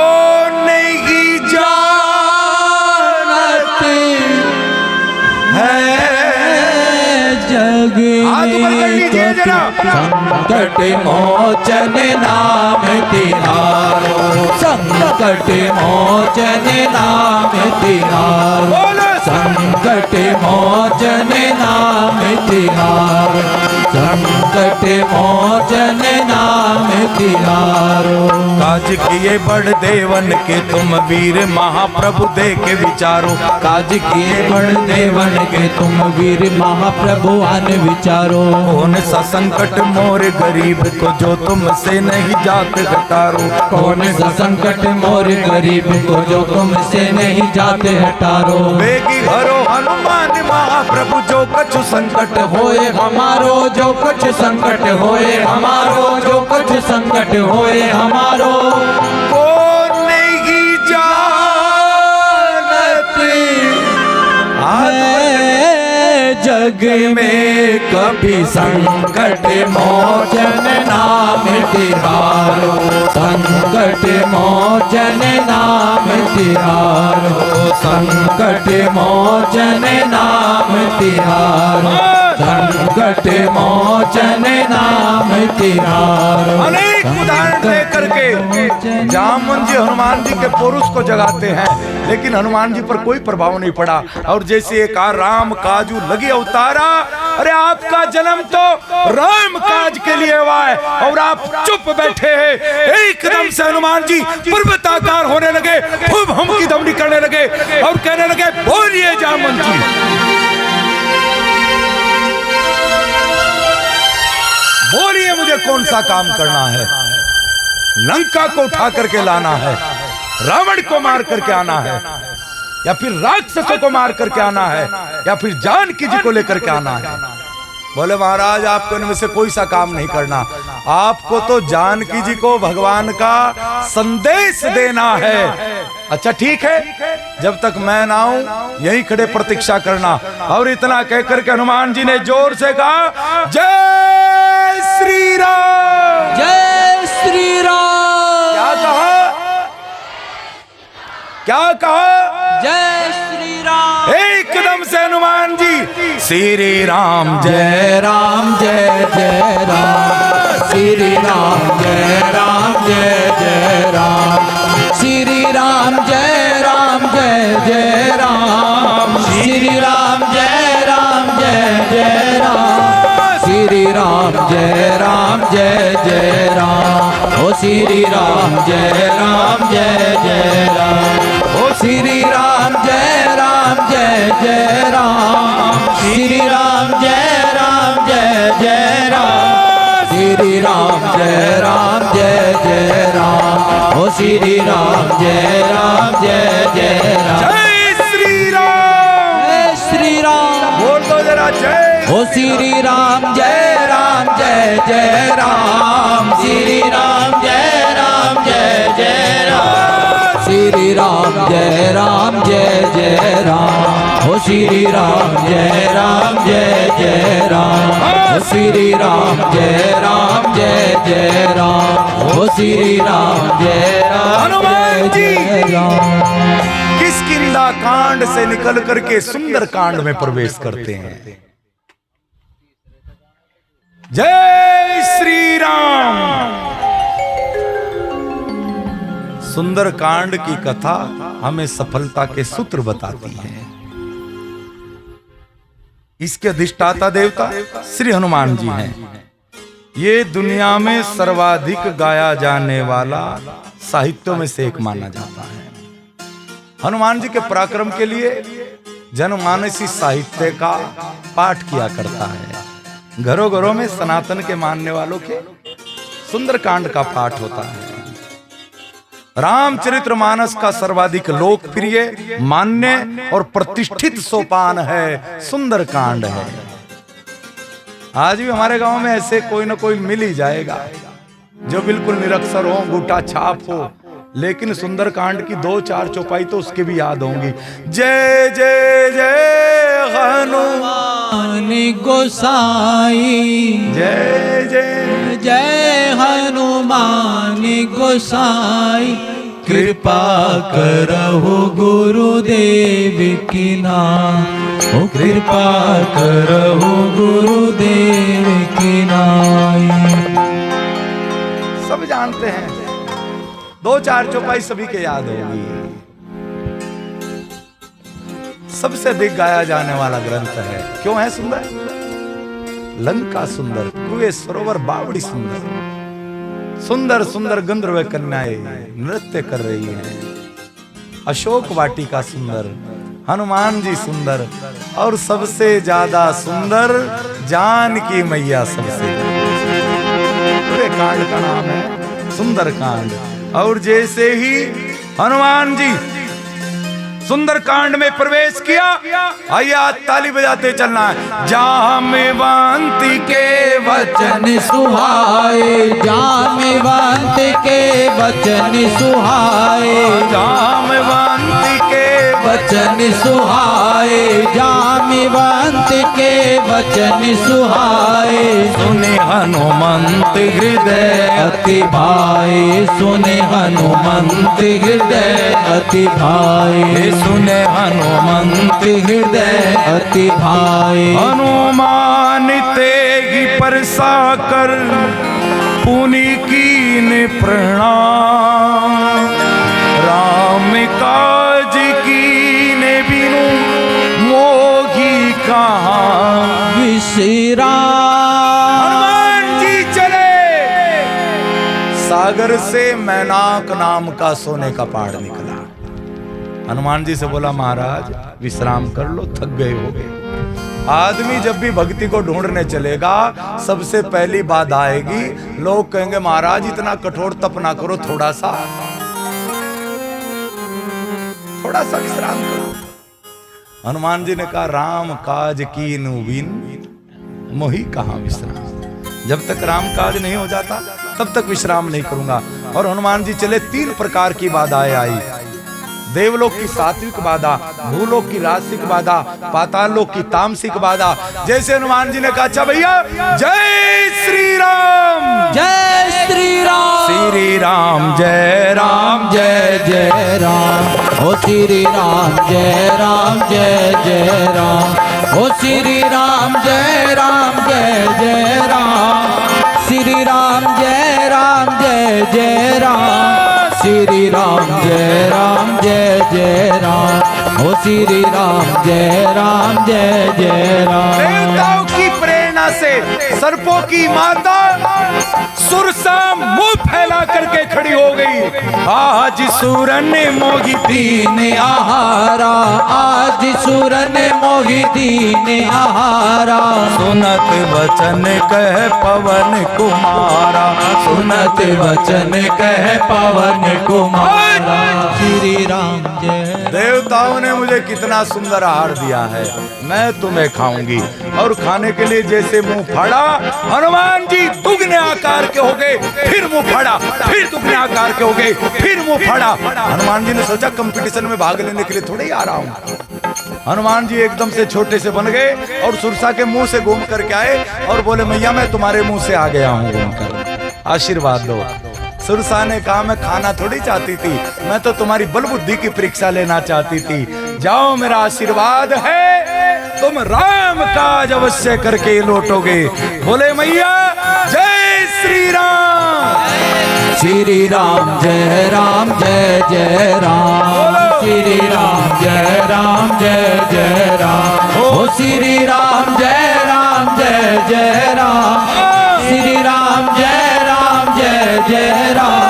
नहीं जानत है जग में संकट मोचन नाम तिहारो, संकट मोचन नाम तिहारो, संकट मोचन नाम तिहारो, संकट मोचन नाम तिहारो। काज किए बड़ देवन के तुम वीर महाप्रभु दे के विचारो, काज किए बड़ देवन के तुम वीर महाप्रभु आन विचारो। कौन सा संकट मोर गरीब को जो तुमसे नहीं जात हटारो, कौन सा संकट मोर गरीब को जो तुमसे नहीं जाते हटारो। बेगी घरो हनुमान महाप्रभु जो कछु संकट होए हमारो, जो कुछ संकट होए हमारो, जो कुछ संकट होए हमारो। को नहीं जानत है जग में कभी संकट मोचन नाम तिहारो, संकट मोचन नाम तिहारो, संकट मोचन नाम तिहारो, संकट मोचन नाम तिहारो। अनेक उदाहरण दे करके जामुन जी हनुमान जी के पुरुष को जगाते हैं, लेकिन हनुमान जी पर कोई प्रभाव नहीं पड़ा। और जैसे एक राम काजू लगी अवतारा, अरे आपका जन्म तो राम काज के लिए हुआ है और आप चुप बैठे हैं। एकदम से हनुमान जी पर्वताकार होने लगे, खूब हम की दमड़ी करने लगे और कहने लगे बोलिए जामुन जी। बोलिए मुझे कौन सा काम करना है? लंका को उठा करके लाना है, रावण को मार करके आना है, या फिर राक्षसों को मार करके आना है, या फिर जानकी जी को लेकर के आना है? बोले महाराज आपको इनमें से कोई सा काम नहीं करना, आपको तो जानकी जी को भगवान का संदेश देना है। अच्छा ठीक है, जब तक मैं ना आऊं यहीं खड़े प्रतीक्षा करना। और इतना कहकर के हनुमान जी ने जोर से कहा जय श्री राम, जय श्री राम। क्या कहा? क्या कहा? जय श्री राम। एकदम से हनुमान जी श्री राम जय राम जय जय राम, श्री राम जय राम जय जय राम, श्री राम जय राम जय जय राम, श्री राम जय राम जय जय राम, श्री राम जय राम जय जय राम, ओ श्री राम जय राम जय जय राम, ओ श्री राम जय राम जय जय राम, श्री राम जय राम जय जय राम, श्री राम जय राम जय जय राम, ओ श्री राम जय राम जय जय राम। जय श्री राम, जय श्री राम। बोल दो जरा जय। ओ श्री राम जय जय राम, श्री राम जय जय राम, श्री राम जय जय राम, ओ श्री राम जय जय राम, ओ श्री राम जय जय राम, ओ श्री राम जय हनुमान जी जय राम। किष्किंधा कांड से निकल करके सुंदर कांड में प्रवेश करते हैं। जय श्री राम। सुंदर कांड की कथा हमें सफलता के सूत्र बताती है। इसके अधिष्ठाता देवता श्री हनुमान जी हैं। ये दुनिया में सर्वाधिक गाया जाने वाला साहित्यों में से एक माना जाता है। हनुमान जी के पराक्रम के लिए जनमानसी साहित्य का पाठ किया करता है। घरों घरों में सनातन के मानने वालों के सुंदरकांड का पाठ होता है। रामचरितमानस का सर्वाधिक लोकप्रिय, मान्य और प्रतिष्ठित सोपान है सुंदरकांड है। आज भी हमारे गांव में ऐसे कोई ना कोई मिल ही जाएगा जो बिल्कुल निरक्षर हो, अंगूठा छाप हो, लेकिन सुंदरकांड की 2-4 चौपाई तो उसके भी याद होंगी। जय जय जय हनुमान। हनुमान गोसाई जय जय जय हनुमान गोसाई कृपा करहु गुरुदेव की नाम ओ कृपा करहु गुरुदेव की नाई। सब जानते हैं, दो चार चौपाई सभी के याद होगी। सबसे अधिक गाया जाने वाला ग्रंथ है। क्यों है सुंदर? लंका सुंदर, कुएं सरोवर बावड़ी सुंदर, सुंदर सुंदर गंधर्व कन्याएं नृत्य कर रही हैं। अशोक वाटिका सुंदर, हनुमान जी सुंदर, और सबसे ज्यादा सुंदर जानकी मैया सबसे। पूरे कांड का नाम है सुंदर कांड। और जैसे ही हनुमान जी सुंदर कांड में प्रवेश किया, आइया ताली बजाते चलना है। जाम्बवंती के वचन सुहाए, जाम्बवंती के वचन सुहाए, जाम्बवंती के वचन सुहाए, जाम्बवंती के वचन सुहाए। सुने हनुमंत हृदय अति भाई, सुने हनुमंत हृदय अति भाई, सुने हनुमंत हृदय अति भाई। हनुमान तेगी परसा कर पुनि कीन प्रणाम, राम काज कीने बिनु मोही कहाँ विश्राम। हनुमान जी चले, सागर से मैनाक नाम का सोने का पहाड़ निकला। हनुमान जी से बोला महाराज विश्राम कर लो, थक गए होगे। आदमी जब भी भक्ति को ढूंढने चलेगा, सबसे पहली बात आएगी, लोग कहेंगे महाराज इतना कठोर तप ना करो, थोड़ा सा विश्राम करो। हनुमान जी ने कहा राम काज कीनु बिन मोहि कहाँ विश्राम। जब तक राम काज नहीं हो जाता तब तक विश्राम नहीं करूंगा। और हनुमान जी चले, 3 प्रकार की बाधाएं आई। देवलोक की सात्विक बाधा, भूलोक की राजसिक बाधा, पाताल लोक की तामसिक बाधा। जैसे हनुमान जी ने कहा अच्छा भैया जय श्री राम, जय श्री राम, श्री राम जय राम, जय जय राम, ओ श्री राम जय राम, जय जय राम, ओ श्री राम जय राम, जय जय राम, श्री राम जय राम, जय जय राम, श्री राम जय राम, जय जय राम, ओ श्री राम जय राम, जय जय राम। देवताओं की प्रेरणा से सर्पों की माता सुरसा मुंह फैला करके खड़ी हो गई। आज सूर ने मोही दीन आहारा, आज सूर ने मोही दीन आहारा, सुनत वचन कह पवन कुमारा, सुनत वचन कह पवन कुमारा, श्री राम जय। देवताओं ने मुझे कितना सुंदर आहार दिया है, मैं तुम्हें खाऊंगी। और खाने के लिए जैसे मुंह फाड़ा, हनुमान जी दुगने आकार के हो गए, फिर मुंह फाड़ा, फिर दुगने आकार के हो गए, फिर मुंह फाड़ा। हनुमान जी ने सोचा कंपटीशन में भाग लेने के लिए थोड़े ही आ रहा हूं। हनुमान जी एकदम से छोटे से बन गए और सुरसा के मुंह से घूम करके आए और बोले मैया मैं तुम्हारे मुंह से आ गया हूं, घूमकर आशीर्वाद दो। सुरसा ने कहा मैं खाना थोड़ी चाहती थी, मैं तो तुम्हारी बल बुद्धि की परीक्षा लेना चाहती थी। जाओ मेरा आशीर्वाद है, तुम राम काज अवश्य करके लौटोगे। बोले मैया जय श्री राम, श्री राम जय राम, जय जय राम, श्री राम जय राम, जय जय राम, ओ श्री राम जय राम, जय जय राम, श्री राम जय राम, जय जय राम,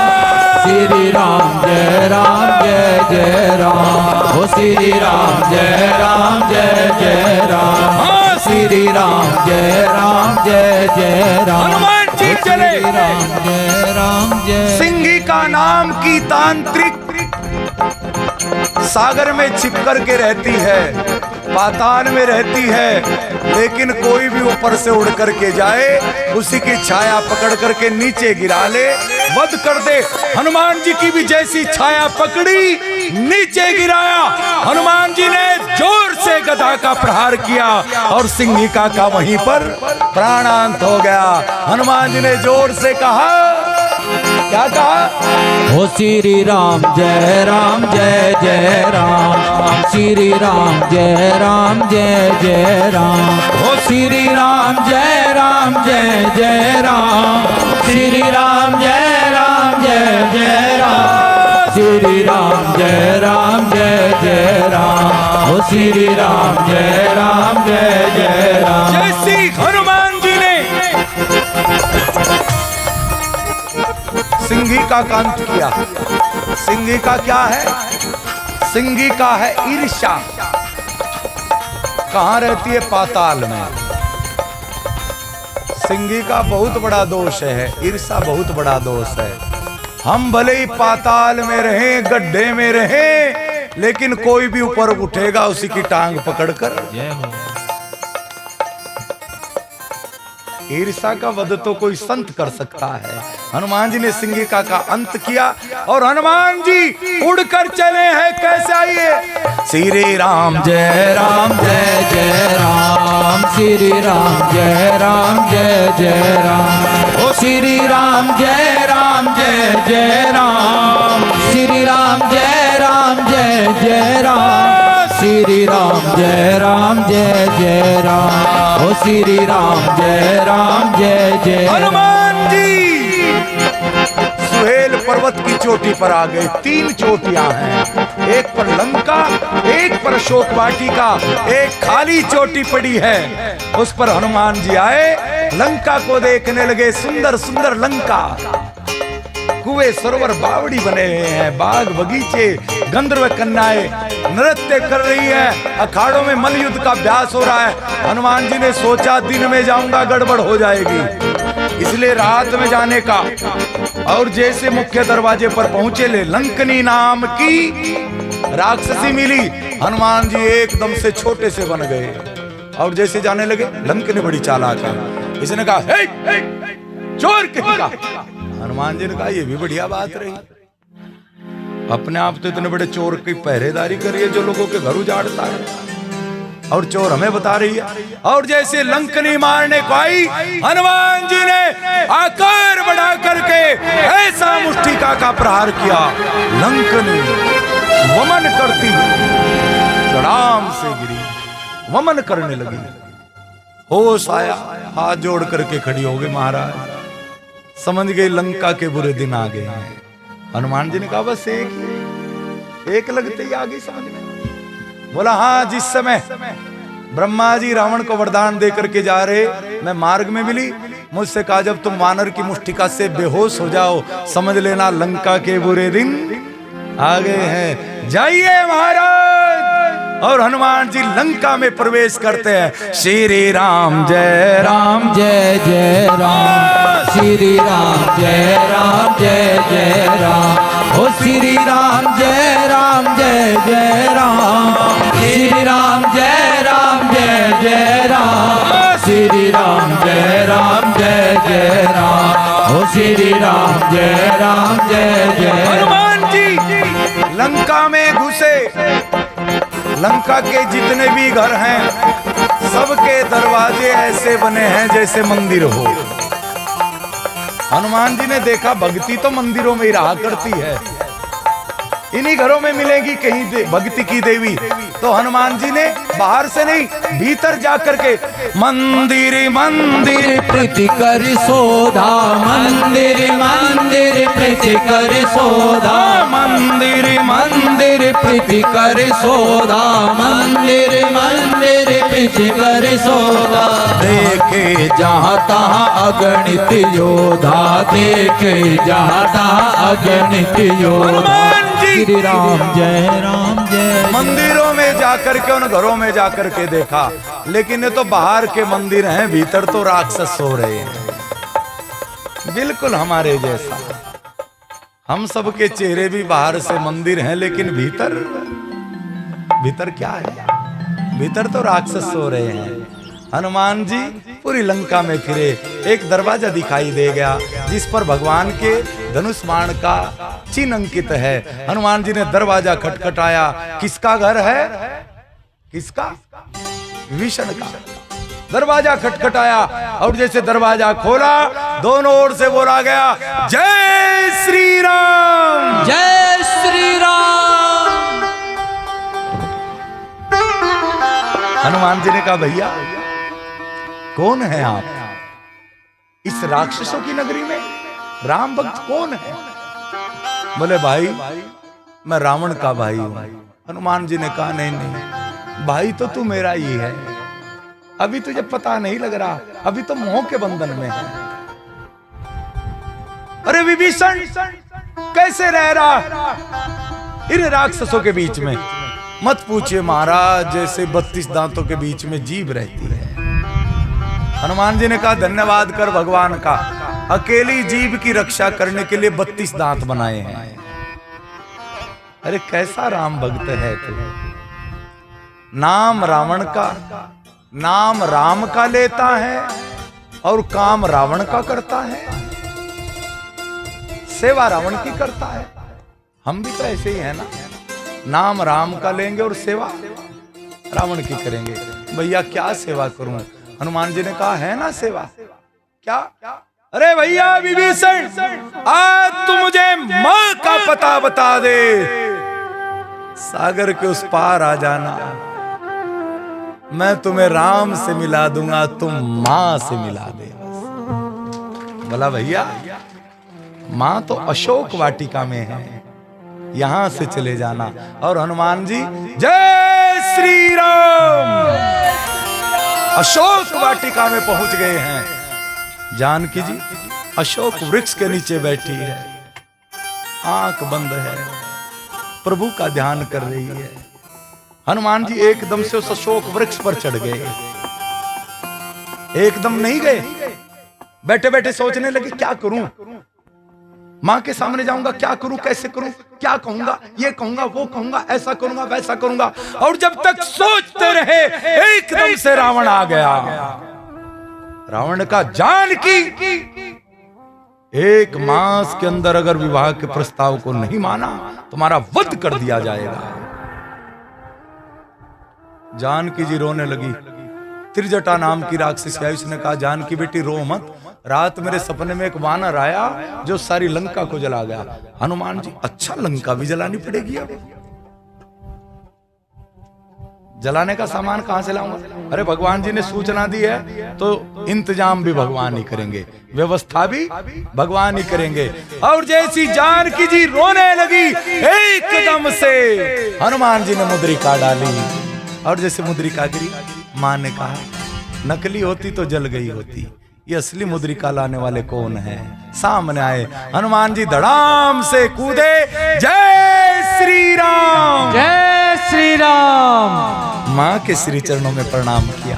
श्री राम जय राम, जय जय राम, ओ श्री राम जय राम, जय जय राम, श्री राम जय राम, जय जय राम। हनुमान जी चले, राम जय राम, जय। सिंही का नाम की तांत्रिक सागर में छिप कर के रहती है, पाताल में रहती है, लेकिन कोई भी ऊपर से उड़ करके जाए उसी की छाया पकड़ करके नीचे गिरा ले, वध कर दे। हनुमान जी की भी जैसी छाया पकड़ी नीचे गिराया, हनुमान जी ने जोर से गदा का प्रहार किया और सिंहिका का वहीं पर प्राणांत हो गया। हनुमान जी ने जोर से कहा, क्या कहा? हो श्री राम जय जय राम, श्री राम जय जय राम, हो श्री राम जय जय राम, श्री राम जय जय राम, श्री राम जय जय राम, हो श्री राम जय जय राम। जैसी हनुमान जी ने सिंहिका का अंत किया। सिंहिका क्या है? सिंहिका है ईर्ष्या। कहां रहती है? पाताल में। सिंहिका बहुत बड़ा दोष है, ईर्ष्या बहुत बड़ा दोष है। हम भले ही पाताल में रहें, गड्ढे में रहें, लेकिन कोई भी ऊपर उठेगा उसी की टांग पकड़कर। ईर्ष्या का वध तो कोई संत कर सकता है। हनुमान जी ने सिंहिका का अंत किया और हनुमान जी उड़कर चले हैं। कैसे? आइए। श्री राम जय जय राम, श्री राम जय जय राम, ओ श्री राम जय जय राम, श्री राम जय जय राम, श्री राम जय जय राम, ओ श्री राम जय जय। हनुमान जी सुहेल पर्वत की चोटी पर आ गए। 3 चोटियां हैं, एक पर लंका, एक पर अशोक वाटिका, एक खाली चोटी पड़ी है। उस पर हनुमान जी आए, लंका को देखने लगे। सुंदर सुंदर लंका, कुएं सरोवर बावड़ी बने हुए हैं, बाग बगीचे, गंधर्व कन्याएं नृत्य कर रही है। अखाड़ों में मल्ल युद्ध का अभ्यास हो रहा है। हनुमान जी ने सोचा दिन में जाऊंगा गड़बड़ हो जाएगी, इसलिए रात में जाने का। और जैसे मुख्य दरवाजे पर पहुंचे, ले लंकनी नाम की राक्षसी मिली। हनुमान जी एकदम से छोटे से बन गए और जैसे जाने लगे, लंकनी बड़ी चालाक है। इसने कहा, हे, हे, चोर कहेगा। हनुमान जी ने कहा, ये भी बढ़िया बात रही। अपने आप तो इतने बड़े चोर की पहरेदारी करी है जो लोगों के घर उजाड़ता है, और चोर हमें बता रही है। और जैसे लंकनी मारने को आई, हनुमान जी ने आकार बढ़ा करके ऐसा मुष्टिका का प्रहार किया। लंकनी वमन करती धड़ाम से गिरी, वमन करने लगी। होश आया, हाथ जोड़ करके खड़ी हो गई। महाराज समझ गए लंका के बुरे दिन आ गए हैं। हनुमान जी ने कहा, बस एक लगते ही आ गई समझ में। बोला, हाँ, जिस समय ब्रह्मा जी रावण को वरदान दे करके जा रहे, मैं मार्ग में मिली। मुझसे कहा, जब तुम वानर की मुष्टिका से बेहोश हो जाओ, समझ लेना लंका के बुरे दिन आ गए हैं। जाइए महाराज। और हनुमान जी लंका में प्रवेश करते हैं। श्री राम जय जय राम, श्री राम जय जय राम, ओ श्री राम जय जय राम, श्री राम जय जय राम, श्री राम जय जय राम, ओ श्री राम जय जय। हनुमान जी लंका में घुसे। लंका के जितने भी घर हैं, सबके दरवाजे ऐसे बने हैं जैसे मंदिर हो। हनुमान जी ने देखा, भक्ति तो मंदिरों में ही रहा करती है, इन्हीं घरों में मिलेगी कहीं भक्ति की देवी। तो हनुमान जी ने बाहर से नहीं, भीतर जाकर के मंदिर मंदिर प्रीति कर सोधा, मंदिर मंदिर प्रीति कर सोधा, मंदिर मंदिर प्रीति कर सोधा, मंदिर मंदिर प्रीति कर सोधा। देखे जहाँ तहाँ अगणित योधा, देखे जहाँ तहाँ अगणित योधा। श्री राम जय। मंदिरों में जाकर के, उन घरों में जाकर के देखा, लेकिन ये तो बाहर के मंदिर हैं, भीतर तो राक्षस सो रहे हैं, बिल्कुल हमारे जैसा। हम सबके चेहरे भी बाहर से मंदिर हैं, लेकिन भीतर क्या है? भीतर तो राक्षस सो रहे हैं। हनुमान जी पूरी लंका में फिरे। एक दरवाजा दिखाई दे गया जिस पर भगवान के धनुष बाण का चिन्ह अंकित है। हनुमान जी ने दरवाजा खटखटाया। किसका घर है? किसका? विभीषण का। दरवाजा खटखटाया और जैसे दरवाजा खोला दोनों ओर से बोला गया जय श्री राम, जय श्री राम। हनुमान जी ने कहा भैया कौन है आप? इस राक्षसों की नगरी में राम भक्त कौन है? बोले भाई मैं रावण का भाई हूं। हनुमान जी ने कहा नहीं नहीं भाई तो तू मेरा ही है, अभी तुझे पता नहीं लग रहा, अभी तो मोह के बंधन में है। अरे विभीषण कैसे रह रहा इन राक्षसों के बीच में? मत पूछिए महाराज, जैसे 32 दांतों के बीच में जीभ रहती है। हनुमान जी ने कहा धन्यवाद कर भगवान का, अकेली जीभ की रक्षा करने के लिए 32 दांत बनाए हैं। अरे कैसा राम भक्त है तू? नाम रावण का, नाम राम का लेता है और काम रावण का करता है, सेवा रावण की करता है। हम भी तो ऐसे ही है ना, नाम राम का लेंगे और सेवा रावण की करेंगे। भैया क्या सेवा करूं? हनुमान जी ने कहा है ना सेवा, क्या? अरे भैया विभीषण आज तू मुझे मां का पता बता दे, सागर के उस पार आ जाना, मैं तुम्हें राम से मिला दूंगा, तुम मां से मिला दे। बोला भैया मां तो अशोक वाटिका में है, यहां से चले जाना। और हनुमान जी जय श्री राम अशोक वाटिका में पहुंच गए हैं। जानकी जी अशोक वृक्ष के नीचे बैठी है, आंख बंद है, प्रभु का ध्यान कर रही है। हनुमान जी एकदम से उस अशोक वृक्ष पर चढ़ गए। एकदम नहीं गए, बैठे बैठे सोचने लगे क्या करूं, मां के सामने जाऊंगा, क्या करूं, कैसे करूं, क्या कहूंगा, ये कहूंगा, वो कहूंगा, ऐसा करूंगा, वैसा करूंगा। और जब तक सोचते रहे एकदम से रावण आ गया। रावण का जानकी एक मास के अंदर अगर विवाह के प्रस्ताव को नहीं माना तुम्हारा वध कर दिया जाएगा। जानकी जी रोने लगी। त्रिजटा नाम की राक्षसी आई, उसने कहा जानकी बेटी रो मत, रात मेरे सपने में एक वानर आया जो सारी लंका को जला गया। हनुमान जी अच्छा लंका भी जलानी पड़ेगी, अब जलाने का सामान कहां से लाऊंगा? अरे भगवान जी ने सूचना दी है तो इंतजाम भी भगवान ही करेंगे, व्यवस्था भी भगवान ही करेंगे। और जैसी जानकी जी रोने लगी एकदम से हनुमान जी ने मुद्रिका डाली और जैसे मुद्रिका गिरी, मां ने कहा नकली होती तो जल गई होती, ये असली मुद्रिका लाने वाले कौन है? सामने आए हनुमान जी धड़ाम से कूदे, जय श्री राम, जय श्री राम। मां के श्री चरणों में प्रणाम किया।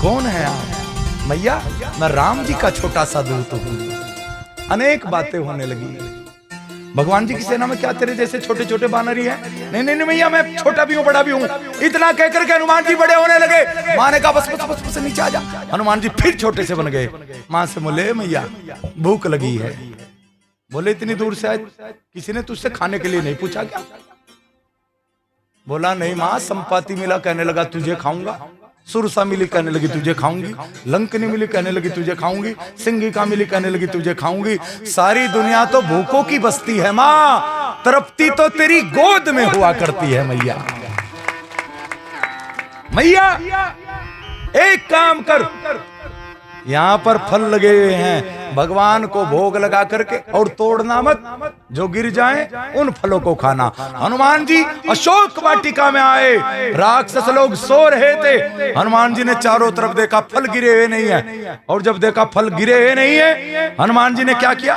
कौन है आप? मैया मैं राम जी का छोटा सा दूत हूं। अनेक बातें होने लगी। भगवान जी की सेना में क्या तेरे जैसे छोटे छोटे बानर ही हैं? नहीं नहीं मैया मैं छोटा भी हूं बड़ा भी हूं। इतना कहकर के हनुमान जी बड़े होने लगे। मां ने कहा बस बस बस बस नीचे आ जा। हनुमान जी फिर छोटे से बन गए। मां से बोले मैया भूख लगी है। बोले इतनी दूर से आए, किसी ने तुझसे खाने के लिए नहीं पूछा क्या? बोला नहीं मां, संपाति मिला कहने लगा तुझे खाऊंगा, सुरसा मिली कहने लगी तुझे खाऊंगी, लंकनी मिली कहने लगी तुझे खाऊंगी, सिंगिका मिली कहने लगी तुझे खाऊंगी। सारी दुनिया तो भूखों की बस्ती है मां, तृप्ति तो तेरी गोद में हुआ करती है मैया। मैया एक काम कर, यहां पर फल लगे हुए हैं, भगवान को भोग लगा करके और तोड़ना मत, जो गिर जाएं उन फलों को खाना। हनुमान जी अशोक वाटिका में आए, राक्षस लोग सो रहे थे। हनुमान जी ने चारों तरफ देखा फल गिरे हुए नहीं है, और जब देखा फल गिरे हुए नहीं है, हनुमान जी ने क्या किया?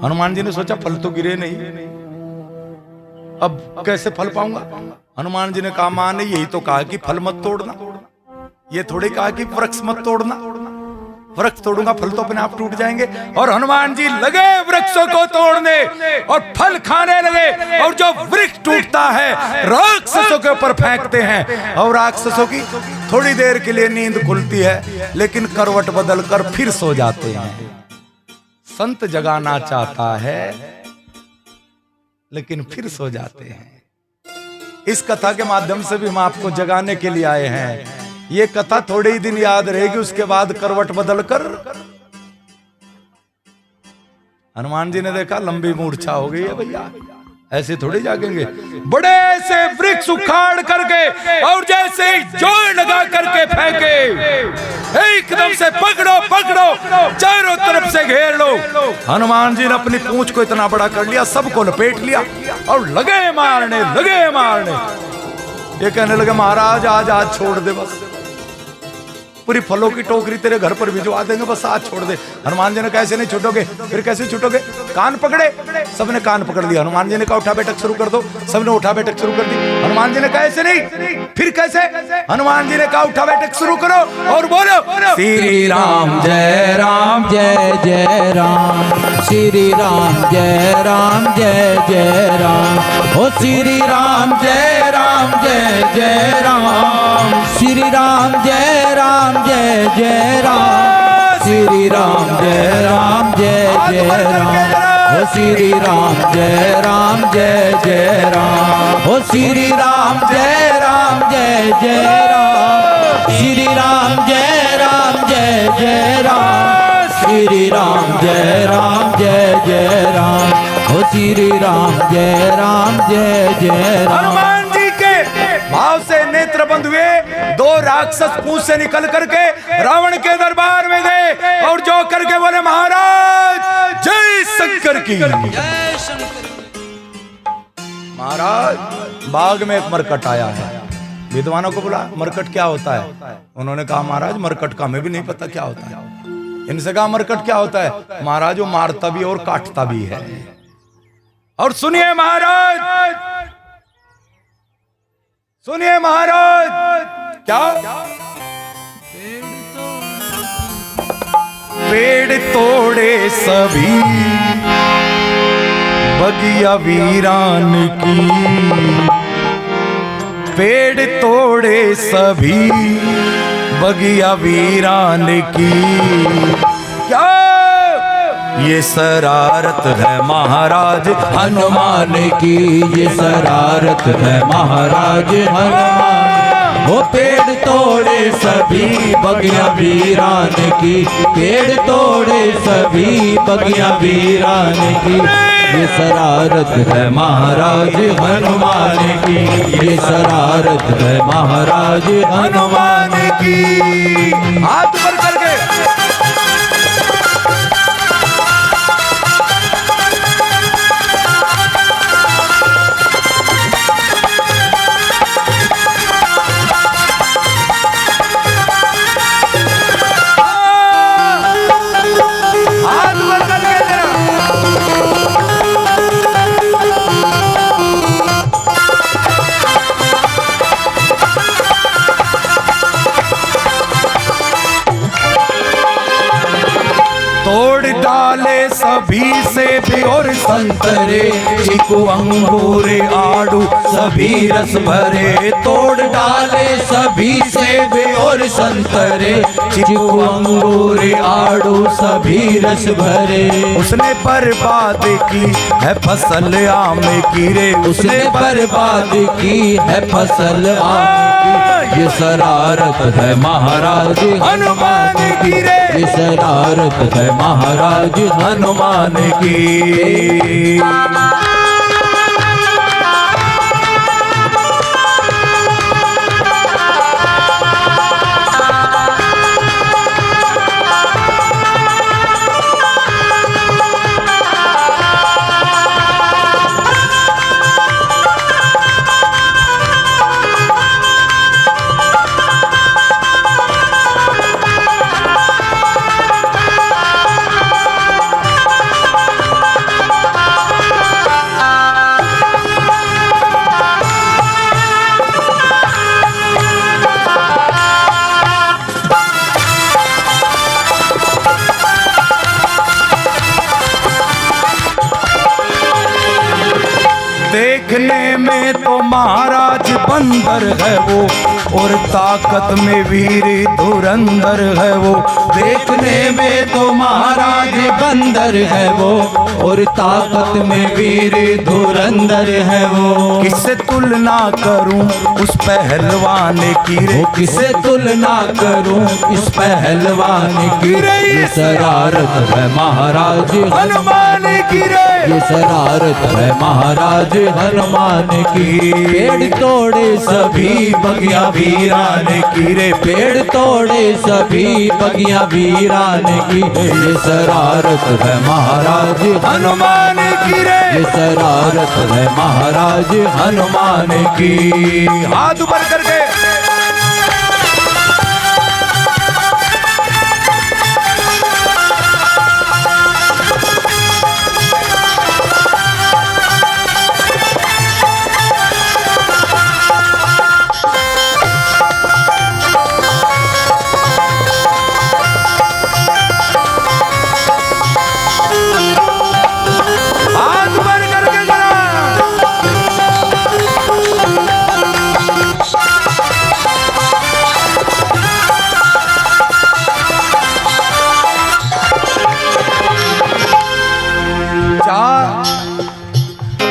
हनुमान जी ने सोचा फल तो गिरे नहीं, अब कैसे फल पाऊंगा? हनुमान जी ने कहा मां ने यही तो कहा कि फल मत तोड़ना, ये थोड़ी कहा कि वृक्ष मत तोड़ना। वृक्ष तोड़ूंगा फल तो अपने आप टूट जाएंगे। और हनुमान जी लगे वृक्षों को तोड़ने और फल खाने लगे। और जो वृक्ष टूटता है राक्षसों के ऊपर फेंकते हैं, और राक्षसों की थोड़ी देर के लिए नींद खुलती है, लेकिन करवट बदल कर फिर सो जाते हैं। संत जगाना चाहता है लेकिन फिर सो जाते हैं। इस कथा के माध्यम से भी हम आपको जगाने के लिए आए हैं। ये कथा थोड़े ही दिन याद रहेगी, उसके बाद करवट बदलकर हनुमान जी ने देखा लंबी मूर्छा हो गई है भैया, ऐसे थोड़े जागेंगे। बड़े से वृक्ष उखाड़ करके और जैसे जोर लगा करके फेंके, एकदम से पकड़ो पकड़ो, चारों तरफ से घेर लो। हनुमान जी ने अपनी पूंछ को इतना बड़ा कर लिया, सबको लपेट लिया और लगे मारने, लगे मारने। ये कहने लगे महाराज आज आज छोड़ दे, बस पूरी फलों की टोकरी तेरे घर पर भिजवा देंगे, बस आज छोड़ दे। हनुमान जी ने कैसे नहीं छूटोगे, फिर कैसे छूटोगे? कान पकड़े, सबने कान पकड़ लिया। हनुमान जी ने कहा उठा बैठक शुरू कर दो, सबने उठा बैठक शुरू कर दी। हनुमान जी ने कहा ऐसे नहीं, फिर कैसे? हनुमान जी ने कहा उठा बैठक शुरू करो और बोलो श्री राम जय राम जय जय राम, श्री राम जय राम जय जय राम, ओ श्री राम जय राम जय जय राम, श्री राम जय राम जय जय राम, श्री राम जय राम जय जय राम, ओ श्री राम जय राम जय जय राम, ओ श्री राम जय राम जय जय राम, श्री राम जय राम जय जय राम, श्री राम जय राम जय जय राम, ओ श्री राम जय राम जय जय राम। हनुमान जी के भाव से नेत्र बंद हुए, दो राक्षस पूंछ से निकल करके रावण के दरबार में गए और जो करके बोले महाराज जय शंकर की। महाराज बाग में एक मरकट आया है, विद्वानों को बोला मरकट क्या होता है? उन्होंने कहा महाराज मरकट का हमें भी नहीं पता क्या होता है। इनसे कहा मरकट क्या होता है? महाराज वो मारता भी और काटता भी है। और सुनिए महाराज, सुनिए महाराज, क्या? पेड़ तोड़े सभी बगिया वीरान की, पेड़ तोड़े सभी बगिया वीरान की, क्या ये शरारत है महाराज हनुमान की, ये शरारत है महाराज हनुमान। वो पेड़ तोड़े सभी बगिया वीरान की, पेड़ तोड़े सभी बगिया वीरान की, ये शरारत है महाराज हनुमान की, ये शरारत है महाराज हनुमान की। हाथ ऊपर करके तोड़ डाले सभी से भी और संतरे, चीकू अंगूर आड़ू सभी रस भरे, तोड़ डाले सभी से भी और संतरे, चीकू अंगूर आड़ू सभी रस भरे। उसने बर्बाद की है फसल आम की रे, उसने बर्बाद की है फसल आम की, ये शरारत है महाराज हनुमान की, ये शरारत है महाराज हनुमान की। देखने में तो महाराज बंदर है वो, और ताकत में वीर धुरंधर है वो। देखने में तो महाराज बंदर है वो, और ताकत में वीर धुरंधर है वो। किससे तुलना करूं उस पहलवान की रे, किसे तुलना करूं इस पहलवान की रे। ये शरारत है महाराज हनुमान की रे, ये शरारत है महाराज हनुमान की। पेड़ तोड़े सभी बगिया वीरान की रे, पेड़ तोड़े सभी बगिया वीरान की। ये शरारत है महाराज हनुमान की रे, ये शरारत है महाराज हनुमान की। हाथ ऊपर करके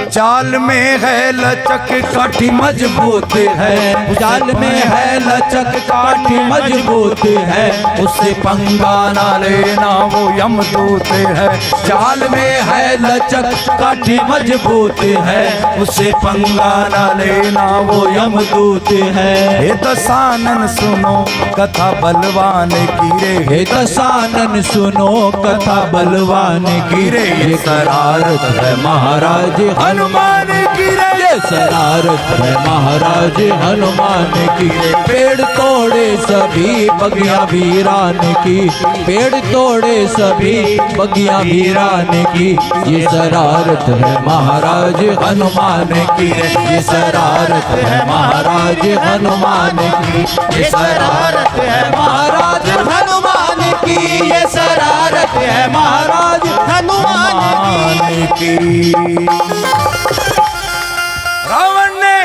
चाल में है लचक काठी मजबूत है, चाल में है लचक काठी मजबूत है। उससे पंगा ना लेना वो यमदूत है। चाल में है लचक काठी मजबूत है, उससे पंगा ना लेना वो यमदूत है। हे दसानन सुनो कथा बलवान की रे, हे दसानन सुनो कथा बलवान की रे। ये शरारत है महाराज हनुमान की रे, ये शरारत है महाराज हनुमान की। पेड़ तोड़े सभी बगिया वीरान की, पेड़ तोड़े सभी बगिया वीरान की। ये शरारत है महाराज हनुमान की, ये शरारत है महाराज हनुमान की। ये शरारत है महाराज हनुमान की, ये शरारत है महाराज हनुमान की। रावण ने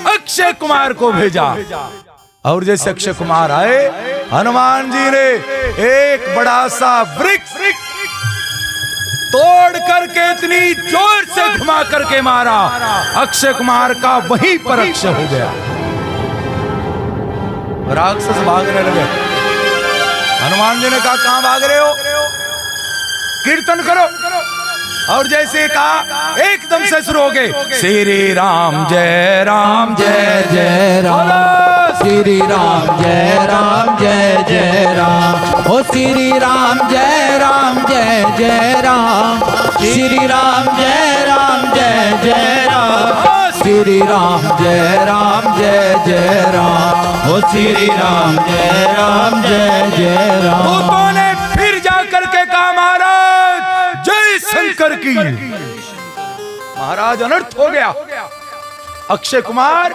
अक्षय कुमार को भेजा और जैसे अक्षय कुमार आए, हनुमान जी ने एक बड़ा सा वृक्ष तोड़ करके इतनी जोर से घुमा करके मारा, अक्षय कुमार का वहीं पर अक्षय हो गया। राक्षस भागने लगे। हनुमान जी ने कहा कहां भाग रहे हो, कीर्तन करो। और जैसे कहा एकदम से शुरू हो गए, श्री राम जय राम जय जय राम, श्री राम जय राम जय जय राम। ओ श्री राम जय राम जय जय राम, श्री राम जय राम जय जय राम, श्री राम जय राम जय जय राम। ओ श्री राम जय राम जय जय राम। भूतों ने फिर जाकर के कहा महाराज जय शंकर की। महाराज अनर्थ हो गया, अक्षय कुमार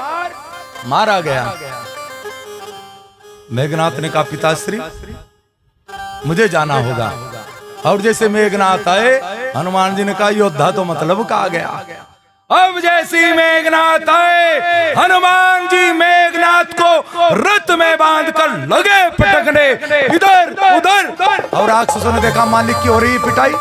मारा गया। मेघनाथ ने कहा पिताश्री मुझे जाना होगा। और जैसे मेघनाथ आए, हनुमान जी ने कहा योद्धा तो मतलब कहा गया। अब जैसी मेघनाथ आए, हनुमान जी मेघनाथ को रथ में बांधकर लगे पटकने इधर उधर। और राक्षसों ने देखा मालिक की हो रही पिटाई,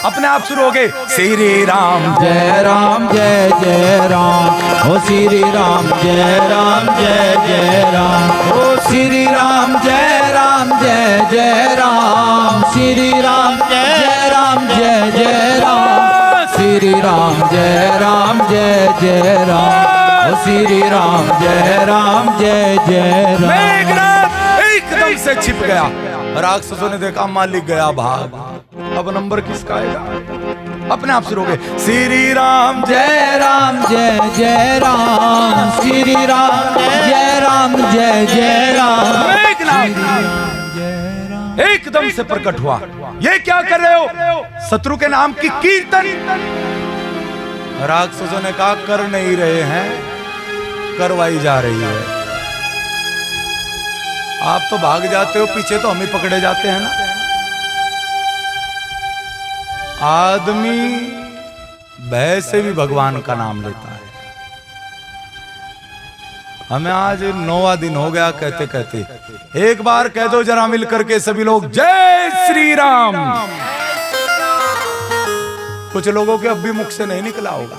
अपने आप शुरू हो गए, श्री राम जय राम जय जय राम। ओ श्री राम जय राम जय जय राम। ओ श्री राम जय राम जय जय राम, श्री राम जय राम जय जय राम, श्री राम जय राम जय जय राम। ओ श्री राम जय राम जय जय राम। मेघनाथ एकदम से छिप गया। राक्षसों ने देखा मालिक गया भाग, अब नंबर किसका आएगा। अपने आप शुरू हो गए, श्री राम जय राम जय जय राम, श्री राम जय राम जय जय राम। एकदम से प्रकट हुआ, ये क्या कर रहे हो, शत्रु के नाम की कीर्तन। राक्षसों ने कहा कर नहीं रहे हैं, करवाई जा रही है। आप तो भाग जाते हो, पीछे तो हम ही पकड़े जाते हैं ना। आदमी भय से भी भगवान का नाम लेता है। हमें आज 9वां दिन हो गया कहते कहते। एक बार कह दो जरा मिल करके सभी लोग, जय श्री राम। कुछ लोगों के अब भी मुख से नहीं निकला होगा,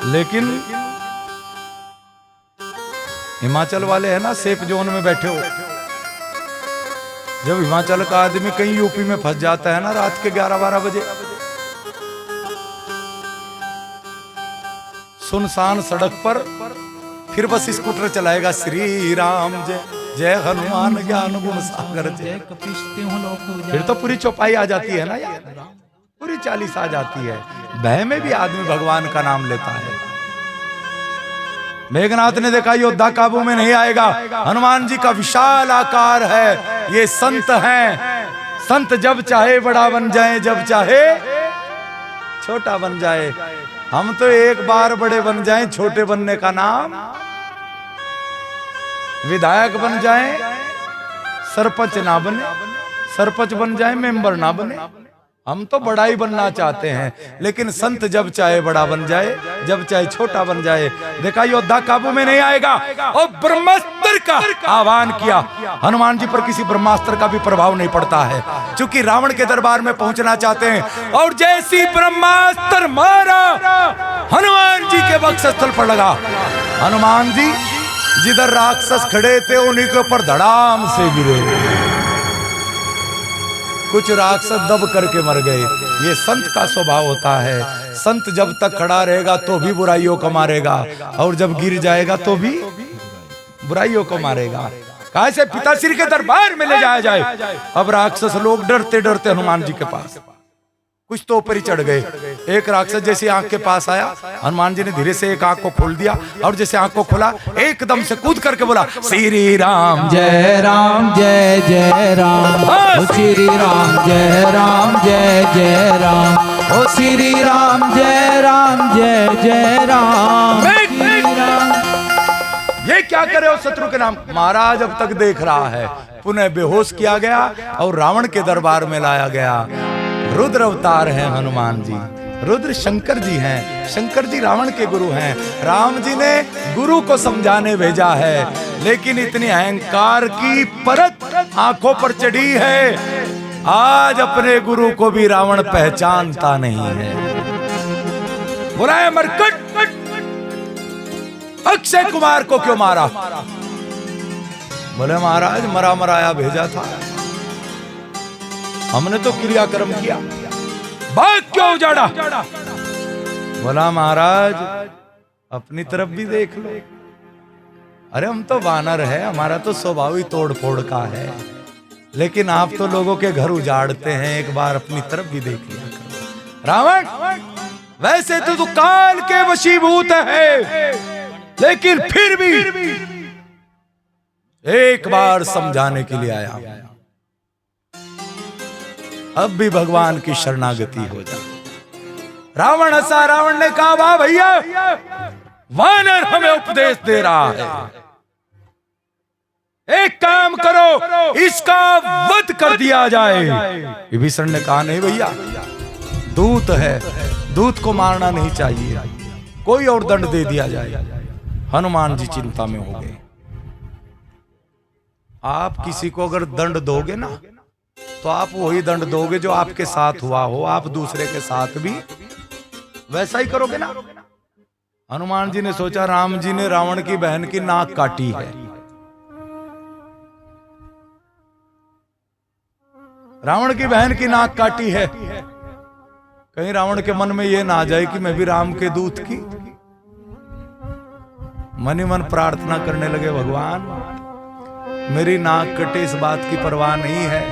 लेकिन हिमाचल वाले हैं ना, सेफ जोन में बैठे हो। जब हिमाचल का आदमी कहीं यूपी में फंस जाता है ना रात के 11-12 बजे, सुनसान सड़क पर, फिर बस स्कूटर चलाएगा, श्री राम जय जय हनुमान ज्ञान गुण सागर जय। फिर तो पूरी चौपाई आ जाती है ना यार, पूरी 40 आ जाती है। भय में भी आदमी भगवान का नाम लेता है। मेघनाथ ने देखा योद्धा काबू में नहीं आएगा, हनुमान जी का विशाल आकार है, ये संत हैं। संत जब चाहे बड़ा बन जाए, जब चाहे छोटा बन जाए। हम तो एक बार बड़े बन जाएं, छोटे बनने का नाम, विधायक बन जाएं, सरपंच ना बने, सरपंच बन जाएं, मेंबर ना बने। हम तो बड़ा ही बनना चाहते हैं, लेकिन संत जब चाहे बड़ा बन जाए, जब चाहे छोटा बन जाए। देखा योद्धा काबू में नहीं आएगा, और ब्रह्मास्त्र का आह्वान किया। हनुमान जी पर किसी ब्रह्मास्त्र का भी प्रभाव नहीं पड़ता है, क्योंकि रावण के दरबार में पहुंचना चाहते हैं। और जैसी ब्रह्मास्त्र मारा, हनुमान जी के वक्षस्थल पर लगा। हनुमान जी जिधर राक्षस खड़े थे उन्हीं के ऊपर धड़ाम से गिरे। कुछ राक्षस दब करके मर गए। ये संत का स्वभाव होता है। संत जब तक खड़ा रहेगा तो भी बुराइयों को मारेगा, और जब गिर जाएगा तो भी बुराइयों को मारेगा। कैसे पिताश्री के दरबार में ले जाया जाए। अब राक्षस लोग डरते डरते हनुमान जी के पास, कुछ तो ऊपर ही चढ़ गए। एक राक्षस जैसे आंख के पास आया, हनुमान जी ने धीरे से एक आंख को खोल दिया, और जैसे आंख को खोला एकदम से कूद करके बोला, श्री राम जय राम जय जय राम, ओ श्री राम जय राम जय जय राम, ओ श्री राम जय राम जय जय राम। ये क्या करे हो शत्रु के नाम। महाराज अब तक देख रहा है। पुनः बेहोश किया गया और रावण के दरबार में लाया गया। रुद्र अवतार हैं हनुमान जी, रुद्र शंकर जी हैं। शंकर जी रावण के गुरु हैं। राम जी ने गुरु को समझाने भेजा है, लेकिन इतनी अहंकार की परत आंखों पर चढ़ी है, आज अपने गुरु को भी रावण पहचानता नहीं है। बोला है मरकट, अक्षय कुमार को क्यों मारा। बोले महाराज मरा मराया भेजा था, हमने तो क्रियाक्रम किया, बाग क्यों उजाड़ा। बोला महाराज अपनी तरफ भी देख लो। अरे हम तो वानर है, हमारा तो स्वभाव ही तोड़ फोड़ का है, लेकिन आप तो लोगों के घर उजाड़ते हैं, एक बार अपनी तरफ भी देख लिया करो। रावण वैसे तो तू काल के वशीभूत है, लेकिन फिर भी एक बार समझाने के लिए आया। अब भी भगवान की शरणागति हो जा। रावण हंसा। रावण ने कहा वाह भैया, वानर हमें उपदेश दे रहा है, एक काम करो इसका वध कर दिया जाए। विभीषण ने कहा नहीं भैया, दूत है, दूत को मारना नहीं चाहिए, कोई और दंड दे दिया जाए। हनुमान जी चिंता में हो गए। आप किसी को अगर दंड दोगे ना, तो आप वही दंड दोगे जो आपके साथ हुआ हो। आप दूसरे के साथ भी वैसा ही करोगे ना। हनुमान जी ने सोचा राम जी ने रावण की बहन की नाक काटी है, रावण की बहन की नाक काटी है, कहीं रावण के मन में यह ना आ जाए कि मैं भी राम के दूत की। मन ही मन प्रार्थना करने लगे, भगवान मेरी नाक कटे इस बात की परवाह नहीं है,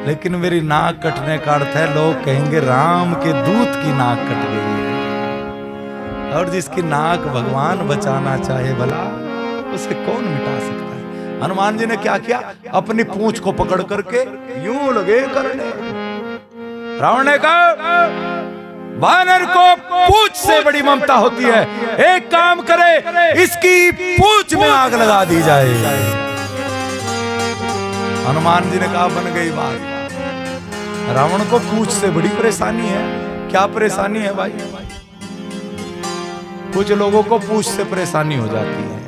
लेकिन मेरी नाक कटने का अर्थ है लोग कहेंगे राम के दूत की नाक कट गई है। और जिसकी नाक भगवान बचाना चाहे भला, उसे कौन मिटा सकता है। हनुमान जी ने क्या किया, अपनी पूंछ को पकड़ करके यूं लगे करने। रावण ने कहा वानर को पूंछ से बड़ी ममता होती है, एक काम करे इसकी पूंछ में आग लगा दी जाए। हनुमान जी ने कहा बन गई बात। रावण को पूंछ से बड़ी परेशानी है। क्या परेशानी है भाई? कुछ लोगों को पूंछ से परेशानी हो जाती है।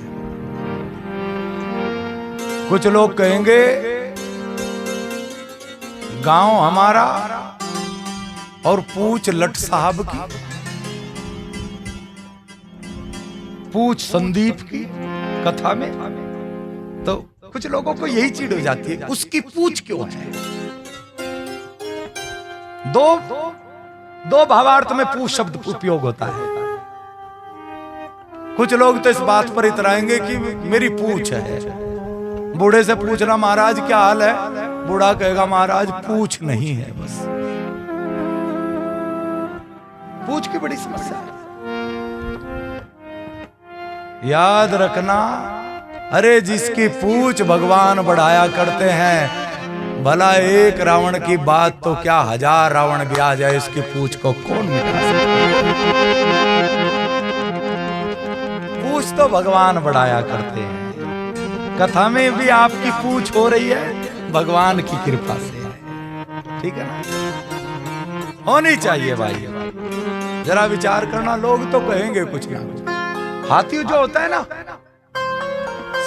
कुछ लोग कहेंगे गांव हमारा और पूछ लट साहब की, पूछ संदीप की कथा में, तो कुछ लोगों को यही चिढ़ हो जाती है, उसकी पूछ क्यों है। दो भावार्थ में पूछ शब्द उपयोग होता है। कुछ लोग तो इस बात पर इतराएंगे कि मेरी पूछ है। बूढ़े से पूछना महाराज क्या हाल है, बूढ़ा कहेगा महाराज पूछ नहीं है, बस पूछ की बड़ी समस्या है। याद रखना, अरे जिसकी पूछ भगवान बढ़ाया करते हैं, भला एक रावण की बात तो क्या 1000 रावण भी आ जाए, इसकी पूछ को कौन मिटा सकता। पूछ तो भगवान बढ़ाया करते हैं। कथा में भी आपकी पूछ हो रही है भगवान की कृपा से, ठीक है ना, होनी चाहिए भाई। जरा विचार करना, लोग तो कहेंगे कुछ ना कुछ। हाथी जो होता है ना,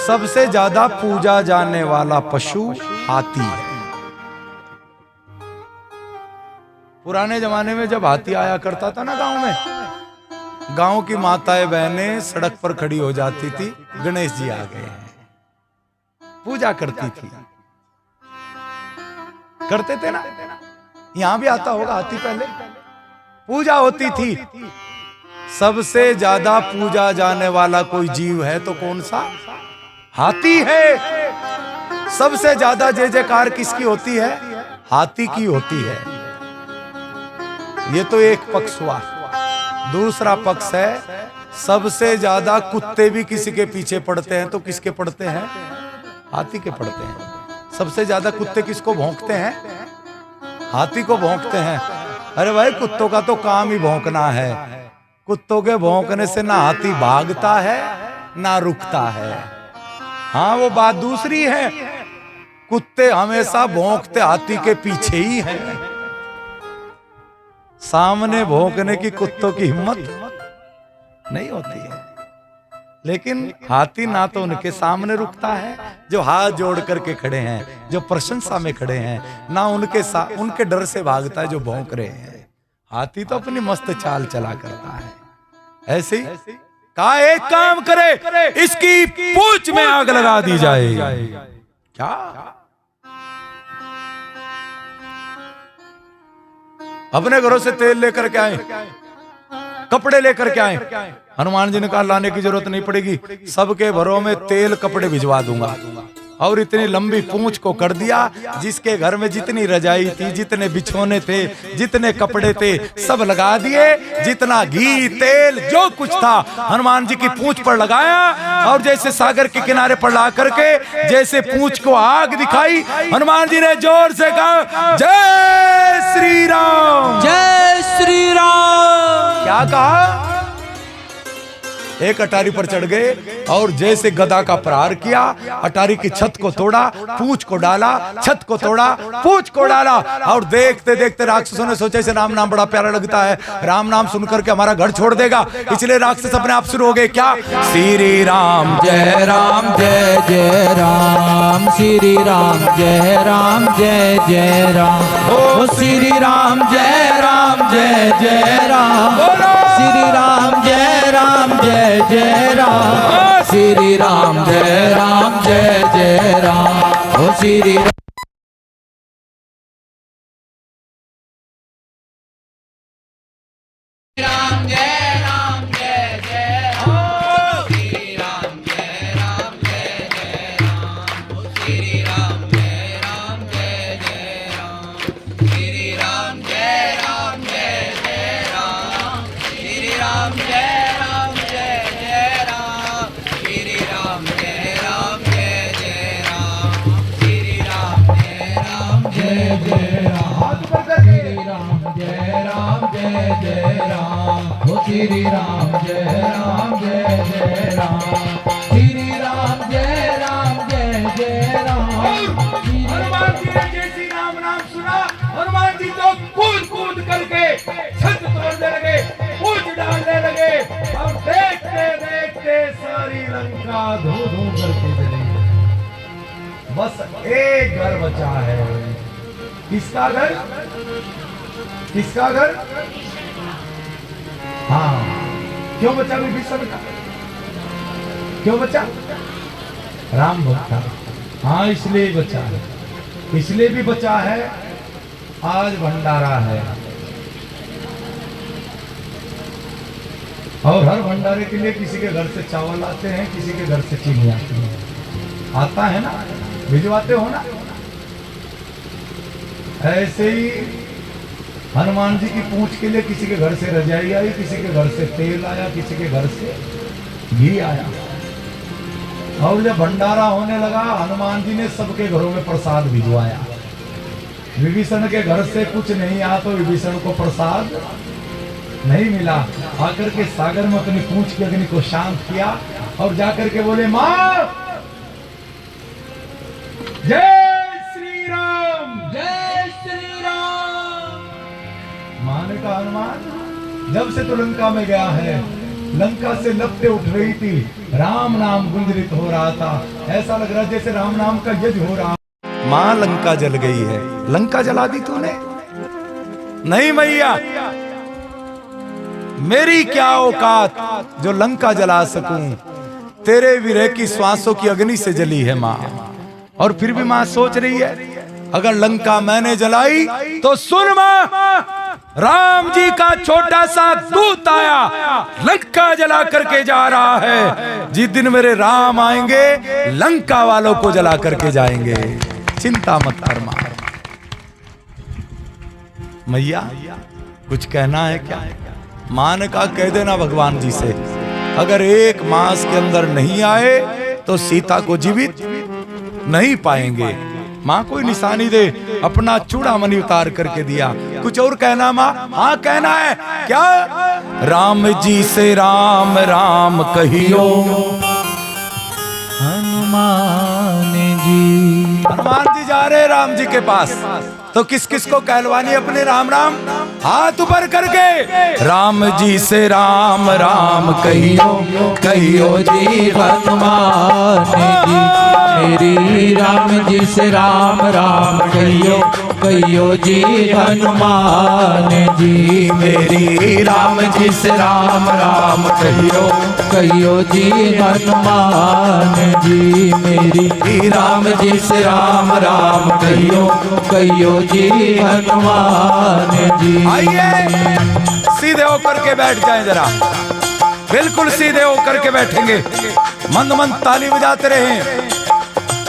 सबसे ज्यादा पूजा जाने वाला पशु हाथी है। पुराने जमाने में जब हाथी आया करता था ना गांव में, गांव की माताएं बहनें सड़क पर खड़ी हो जाती थी, गणेश जी आ गए हैं, पूजा करती थी, करते थे ना। यहां भी आता होगा हाथी, पहले पूजा होती थी। सबसे ज्यादा पूजा जाने वाला कोई जीव है तो कौन सा? हाथी है। सबसे ज्यादा जय जयकार किसकी होती है? हाथी की होती है। ये तो एक पक्ष हुआ। दूसरा पक्ष है, सबसे ज्यादा कुत्ते भी किसी के पीछे पड़ते हैं तो किसके पड़ते हैं? हाथी के पड़ते हैं। सबसे ज्यादा कुत्ते किसको भौंकते हैं? हाथी को भौंकते हैं। अरे भाई, कुत्तों का तो काम ही भौंकना है। कुत्तों के भौंकने से ना हाथी भागता है ना रुकता है। हाँ, वो बात दूसरी है, कुत्ते हमेशा भौंकते हाथी के पीछे ही हैं। सामने भौंकने की कुत्तों की हिम्मत नहीं होती है। लेकिन हाथी ना तो उनके सामने रुकता है जो हाथ जोड़ करके खड़े हैं, जो प्रशंसा में खड़े हैं, ना उनके डर से भागता है जो भौंक रहे हैं। हाथी तो अपनी मस्त चाल चला करता है। ऐसे ही कहा, एक काम करे, इसकी पूंछ में आग लगा दी जाए। क्या? अपने घरों से तेल लेकर के आए, कपड़े लेकर के आए। हनुमान जी ने कहा लाने की जरूरत नहीं पड़ेगी, सबके घरों में तेल कपड़े भिजवा दूंगा। और इतनी लंबी पूंछ को कर दिया, जिसके घर में जितनी रजाई थी, जितने बिछोने थे, जितने कपड़े थे, सब लगा दिए। जितना घी तेल जो कुछ था हनुमान जी की पूंछ पर लगाया, और जैसे सागर के किनारे पर ला करके जैसे पूंछ को आग दिखाई, हनुमान जी ने जोर से कहा, जय श्री राम, जय श्री राम। क्या कहा? एक अटारी पर चढ़ गए और जैसे गदा का प्रहार किया, अटारी की छत को तोड़ा, पूंछ को डाला, छत को तोड़ा, पूंछ को डाला। और देखते देखते राक्षसों ने सोचा इसे राम नाम बड़ा प्यारा लगता है, राम नाम सुनकर के हमारा घर छोड़ देगा, इसलिए राक्षस अपने आप शुरू हो गए। क्या? श्री राम जय राम, जय जय राम, श्री राम जय राम, जय जय राम। ओ श्री राम जय राम, जय जय राम, श्री राम जय राम, जय जय राम, श्री राम जय राम, जय जय राम। ओ श्री राम श्री राम जय राम, जय जय राम, श्री राम जय राम, जय जय राम। हनुमान जी ने जैसी राम नाम सुना, हनुमान जी तो कूद कूद करके छत तोड़ने लगे, पूंछ डालने लगे, और देखते देखते सारी लंका धो धो करके चली। बस एक घर बचा है, किसका घर? किसका घर? हाँ, क्यों बचा विभीषण का? क्यों बचा? राम भक्त था। हाँ, इसलिए बचा है, इसलिए भी बचा है। आज भंडारा है और हर भंडारे के लिए किसी के घर से चावल आते हैं, किसी के घर से चीनी आती है। आता है ना, भिजवाते हो ना। ऐसे ही हनुमान जी की पूंछ के लिए किसी के घर से रजाई आई, किसी के घर से तेल आया, किसी के घर से घी आया। और जब भंडारा होने लगा, हनुमान जी ने सबके घरों में प्रसाद भिजवाया। विभीषण के घर से कुछ नहीं आया तो विभीषण को प्रसाद नहीं मिला। आकर के सागर में अपनी पूंछ की अग्नि को शांत किया और जाकर के बोले, मां जय श्री राम, जय श्री राम। मां ने कहा, हनुमान जब से तो लंका में गया है, लंका से लपटें उठ रही थी, राम नाम गुंजरित हो रहा था, ऐसा लग रहा जैसे राम नाम का यज्ञ हो रहा। मां लंका जल गई है। लंका जला दी तूने? नहीं मैया, मेरी क्या औकात जो लंका जला सकूं। तेरे विरह की श्वासों की अग्नि से जली है मां। और फिर भी मां सोच रही है, अगर लंका मैंने जलाई तो सुन मां, राम जी का छोटा सा दूत आया, लंका जला करके जा रहा है। जिस दिन मेरे राम आएंगे, लंका वालों को जला करके जाएंगे। चिंता मत कर मां। मैया कुछ कहना है क्या? मां ने कहा, कह देना भगवान जी से, अगर 1 मास के अंदर नहीं आए तो सीता को जीवित नहीं पाएंगे। मां कोई निशानी दे, अपना चूड़ामणि उतार करके दिया। कुछ और कहना मां? हाँ कहना है। क्या? राम जी से राम राम कहियो हनुमान जी। हनुमान जी जा रहे राम जी के पास, तो किस किस को कहलवानी अपने राम राम? हाथ ऊपर करके, राम जी से राम राम कहियो, कहियो जी हनुमान जी मेरी, राम जी से राम राम कहियो, कहियो जी हनुमान जी मेरी, राम जी से राम राम कहियो, कहियो जी हनुमान जी मेरी, राम जी से राम राम कहियो, कहियो जी हनुमान जी। आइए सीधे होकर के बैठ जाएं जरा, बिल्कुल सीधे होकर के बैठेंगे। मंद मंद ताली बजाते रहे।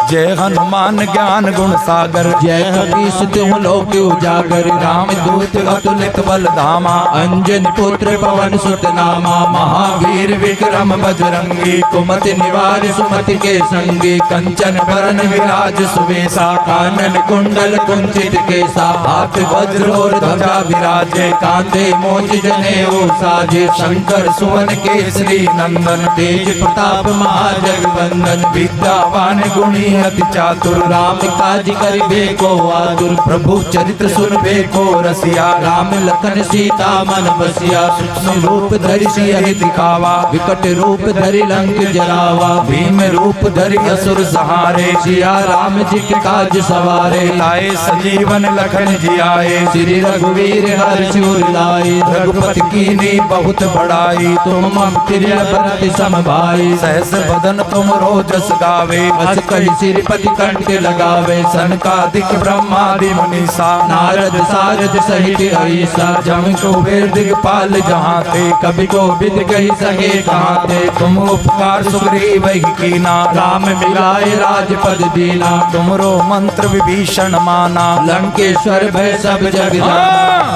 जय हनुमान ज्ञान गुण सागर, जय हरीश तुम लोक उजागर, राम दूत अतुलित बल धामा, अंजन पुत्र पवन सुत नामा, महावीर विक्रम बजरंगी, कुमति निवार सुमति के संगी, कंचन बरन विराज सुवेशा, कानन कुंडल कुंचित केसा, हाथ वज्र और ध्वजा विराजे, कांधे मोज जनेऊ साजे, शंकर सुवन केसरी नंदन, तेज प्रताप महाजगवंदन, विद्यावान गुणी अति चातुर, राम काज करिबे को आतुर, प्रभु चरित्र सुनबे को रसिया, राम लखन सीता मन बसिया, सूक्ष्म रूप धरि सियहि दिखावा, विकट रूप धरि लंक जरावा, भीम रूप धरि असुर सहारे, सिया राम जी के काज सवारे, लाए संजीवन लखन जियाए, श्री रघुवीर हर्ष उर लाए, रघुपति कीन्ही बहुत बड़ाई, तुम मम प्रिय भरत सम भाई, सहस बदन तुम रोजस गावे, अस कहि श्रीपति कंठ लगावे, सनकादिक ब्रह्मादि मुनीसा, नारद सारद सहित ऐसा, जम कुबेर दिगपाल जहाँ थे, कभी को बिद कही सके कहाँ थे, तुम उपकार सुग्रीव ही कीना, राम मिलाए राजपद दीना, तुमरो मंत्र विभीषण माना, लंकेश्वर भय सब जग जाना,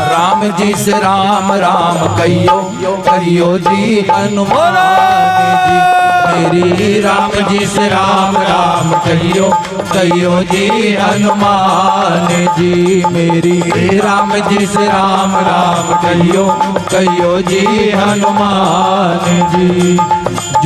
राम जी से राम राम कहियो, कहियो जी हनुमान जी मेरी, राम जी से राम राम कहियो, कहियो जी हनुमान जी मेरी, राम जी से राम राम कहियो, कहियो जी हनुमान जी।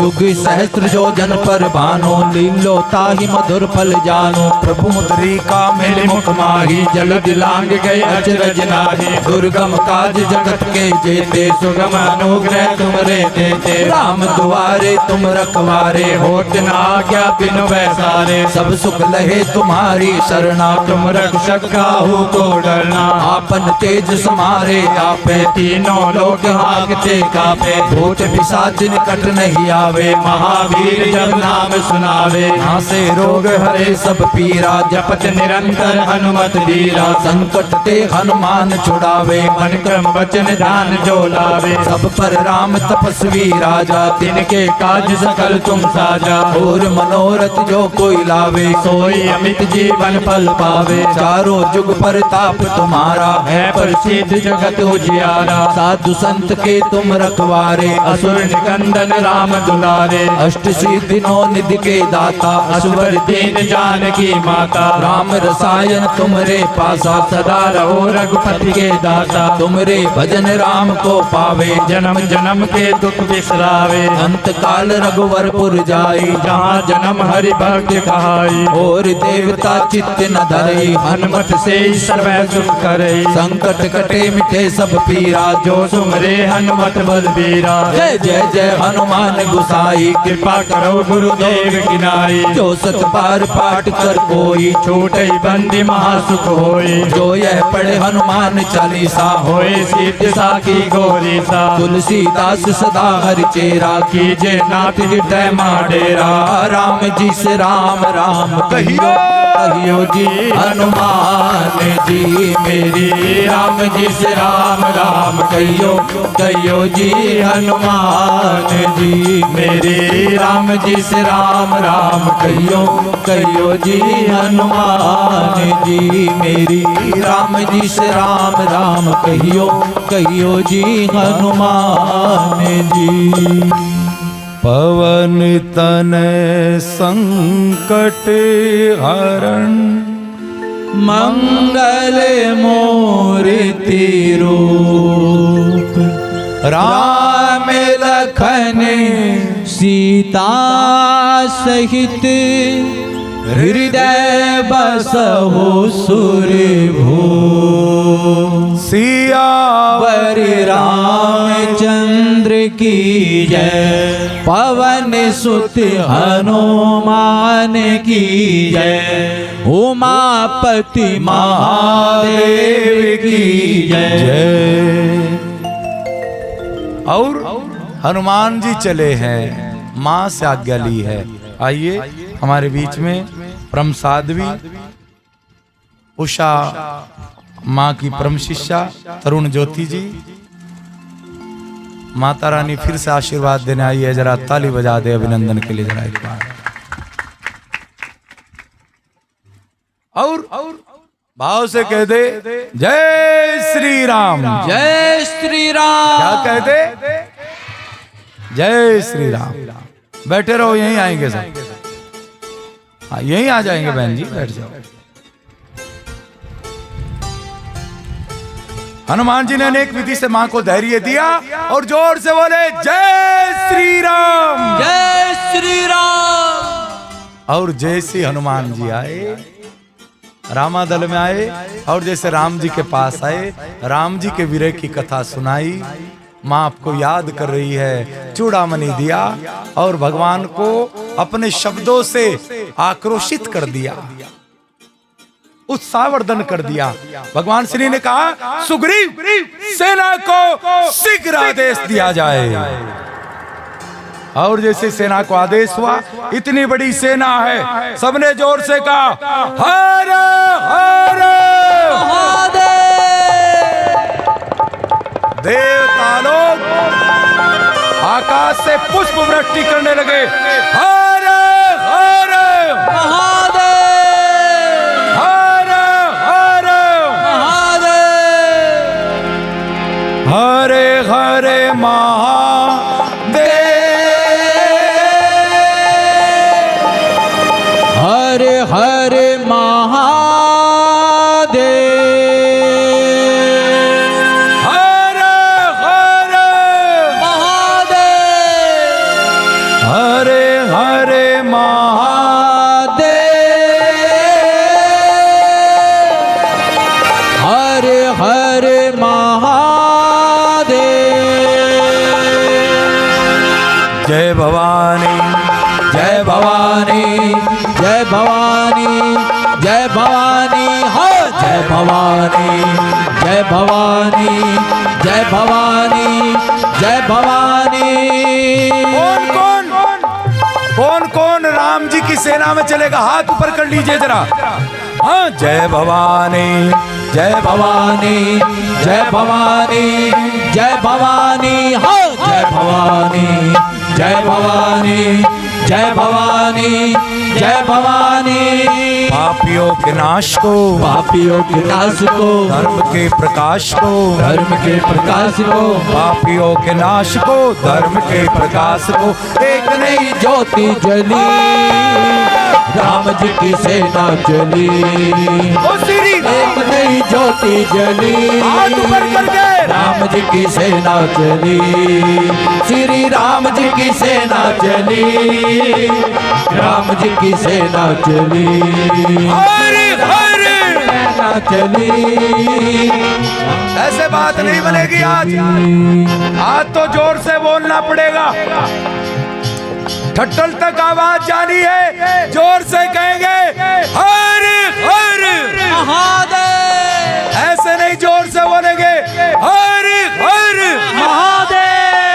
युग सहस्त्र जो जन पर भानो, लीलो ताहि मधुर फल जानो। प्रभु मुद्रिका मेरे मुख माही, जल दिलांग गए अचरज नाहि। दुर्गम काज जगत के जेते, सुगम अनुग्रह तुमरे देते। राम दुआरे तुम रखवारे, होत न आज्ञा बिनु बैसारे। सब सुख लहे तुम्हारी शरणा, तुम रक्षक काहू को डरना। आपन तेज समारे आपे, तीनों लोक हांकते कापे। भूत पिशाच निकट नहीं आवे, महावीर जब नाम सुनावे। नासे रोग हरे सब पीरा, जपत निरंतर हनुमत धीरा। संकट ते हनुमान छुड़ावे, मन क्रम वचन ध्यान जो लावे। सब पर राम तपस्वी राजा, तिनके काज सकल तुम साजा। और मनोरथ जो कोई लावे, सोई अमित जीवन फल पावे। चारों जुग परताप तुम्हारा, है प्रसिद्ध जगत उजियारा। साधु संत के तुम रखवारे, असुर निकंदन राम दुलारे। अष्ट सिद्धि नौ निधि के दाता, असवर दीन जानकी माता। राम रसायन तुमरे पासा, सदा रहो रघुपति के दासा। तुमरे भजन राम को पावे, जन्म जन्म के दुख बिसरावे। अंत काल रघुवरपुर जाई, जहाँ जन्म हरि भक्त कहाई। और देवता चित्त न धरई, हनुमत से सर्व सुख करई। संकट कटे मिटे सब पीरा, जो सुमरे हनुमत बलबीरा। जय जय जय हनुमान गुसाई, कृपा करो गुरुदेव की नाई। जो सत बार पाठ कर कोई, छूटे बंदी महासुख होई। जो यह पढ़े हनुमान चालीसा, होए सिद्ध साखी गौरी सा। तुलसीदास सदा हरि चेरा, कीजे नाथ हृदय माडेरा। राम जी से राम राम कहियो, कहियो जी हनुमान जी मेरी। राम जी से राम राम कहियो, कहियो जी हनुमान जी मेरे। राम जी से राम राम कहियो, कहियो जी हनुमान जी मेरी। राम जी से राम राम कहियो, कहियो जी हनुमान जी। पवन तन संकट हरण, मंगल मूर्ति रूप। राम लखन सीता सहित, हृदय बसहु सुरभूप। सियावर रामचंद्र की जय, पवन सुत हनुमान की जय। उमापति महादेव की जय। और हनुमान जी चले हैं, माँ से आज्ञा ली है। आइए हमारे बीच में परम साध्वी उषा माँ की परम शिष्या तरुण ज्योति जी, माता रानी फिर से आशीर्वाद देने आई है। जरा ताली बजा दे अभिनंदन के लिए जरा एक बार। और भाव से कह दे जय श्री राम, जय श्री राम। क्या कह दे? जय श्री राम। बैठे रहो, यहीं आएंगे सब। हाँ यहीं आ जाएंगे बहन जी, बैठ जाओ। हनुमान जी ने अनेक विधि से मां को धैर्य दिया और जोर से बोले जय श्री राम, जय श्री राम। और जैसे हनुमान जी आए, रामादल में आए और जैसे राम जी के पास आए, राम जी के वीर की कथा सुनाई। माँ आपको याद कर रही है, चूड़ामणि दिया और भगवान को अपने शब्दों से आक्रोशित कर दिया, उत्साहवर्धन कर दिया। भगवान श्री ने कहा सुग्रीव सेना को शीघ्र आदेश दिया जाए। और जैसे सेना को आदेश हुआ, इतनी बड़ी सेना है, सबने जोर से कहा हर हर महादेव। देवता लोग आकाश से पुष्प वृष्टि करने लगे। हर हर महादेव, हर हर महादेव। हरे हरे महादेव, हरे हरे महादेव। हर हर महादेव, जय भवानी जय भवानी जय भवानी जय भवानी हो जय भवानी जय भवानी जय भवानी जय भवानी। कौन कौन कौन कौन राम जी की सेना में चलेगा? हाथ ऊपर कर लीजिए जरा। हाँ, जय भवानी जय भवानी जय भवानी जय भवानी हो जय भवानी जय भवानी जय भवानी जय भवानी। पापियों के नाश को, पापियों के नाश को, धर्म के प्रकाश को, धर्म के प्रकाश को, पापियों के नाश को, धर्म के प्रकाश को, एक नई ज्योति जली, राम जी की सेना चली। ओ श्री एक नई ज्योति जली, हाथ ऊपर करके, राम जी की सेना चली, श्री राम जी की सेना चली, राम जी की सेना चली, हरे हरे सेना चली। ऐसे बात नहीं बनेगी आज। आज तो जोर से बोलना पड़ेगा। ठट्टल तक आवाज जानी है, जोर से कहेंगे हर हर महादेव। ऐसे नहीं, जोर से बोलेंगे हर हर महादेव।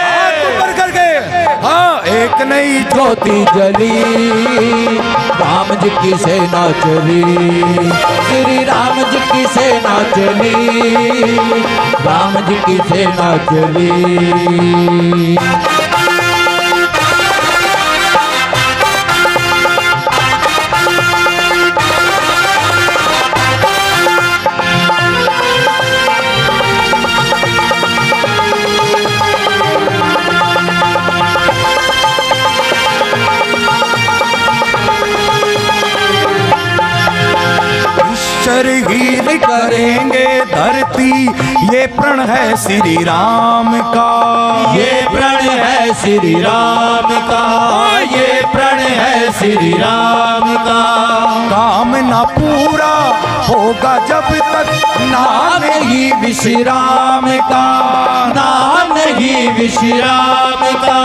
हाथ ऊपर करके। हाँ, एक नई ज्योति जली, राम जी की सेना चली, श्री राम जी की सेना चली, राम जी की सेना चली। शरगीर करेंगे धरती, ये प्रण है श्री राम का, ये प्रण है श्री राम का, ये प्रण है श्री राम का। काम ना पूरा होगा जब तक नाम ही विश्राम का, नाम ही विश्राम का,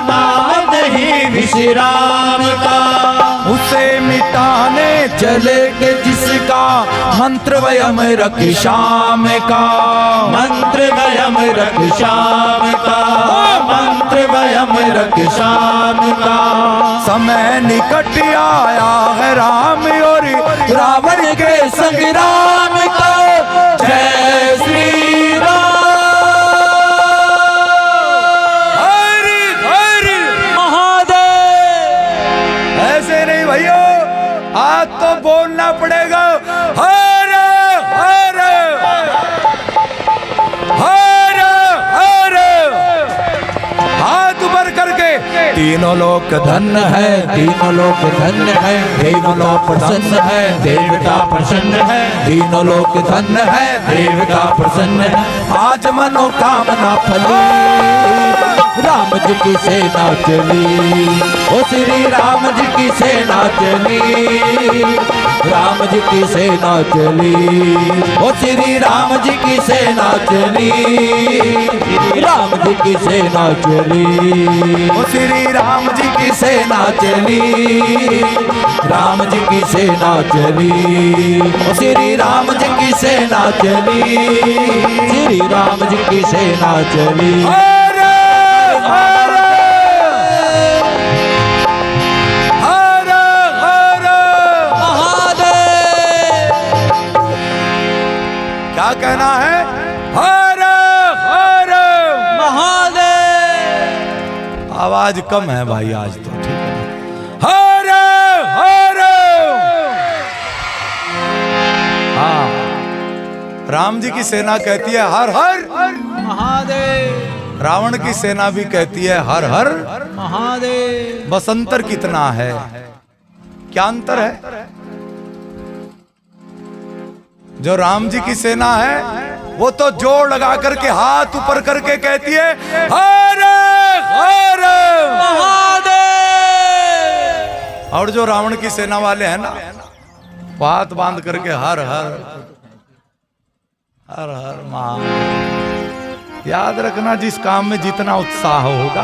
नाम ही विश्राम का। उसे मिटाने चलेंगे जिसका मंत्र वयम रख शाम का, मंत्र वयम रख शाम का, मंत्र वयम रख शाम का। समय निकट आया है राम और रावण के संग्राम का। जय श्री राम। हर हर महादेव। ऐसे नहीं भैया, आज तो बोलना पड़ेगा हर हर हर हर। हाथ ऊपर करके, तीनों लोक धन्य है, तीनों लोक धन्य है, तीनों लोक प्रसन्न है, देवता प्रसन्न है, तीनों लोक धन्य है, देवता प्रसन्न है। आज मनोकामना फली, राम जी की सेना चली, ओ श्री राम जी की सेना चली, राम जी की सेना चली, ओ श्री राम जी की सेना चली, राम जी की सेना चली, ओ श्री राम जी की सेना चली, राम जी की सेना चली, ओ श्री राम जी की सेना चली, श्री राम जी की सेना चली। हर हर हर हर महादेव। क्या कहना है? हर हर महादेव। आवाज कम है भाई आज तो, ठीक है। हर हर। हाँ, राम जी की सेना कहती है हर हर महादेव। रावण की सेना भी कहती है हर हर महादेव। बस अंतर कितना है? क्या अंतर है? जो राम जी की सेना है वो तो जोर लगा करके हाथ ऊपर करके कहती है हर हर महादेव। और जो रावण की सेना वाले हैं ना, वो हाथ बांध करके हर हर हर हर महादेव। याद रखना, जिस काम में जितना उत्साह होगा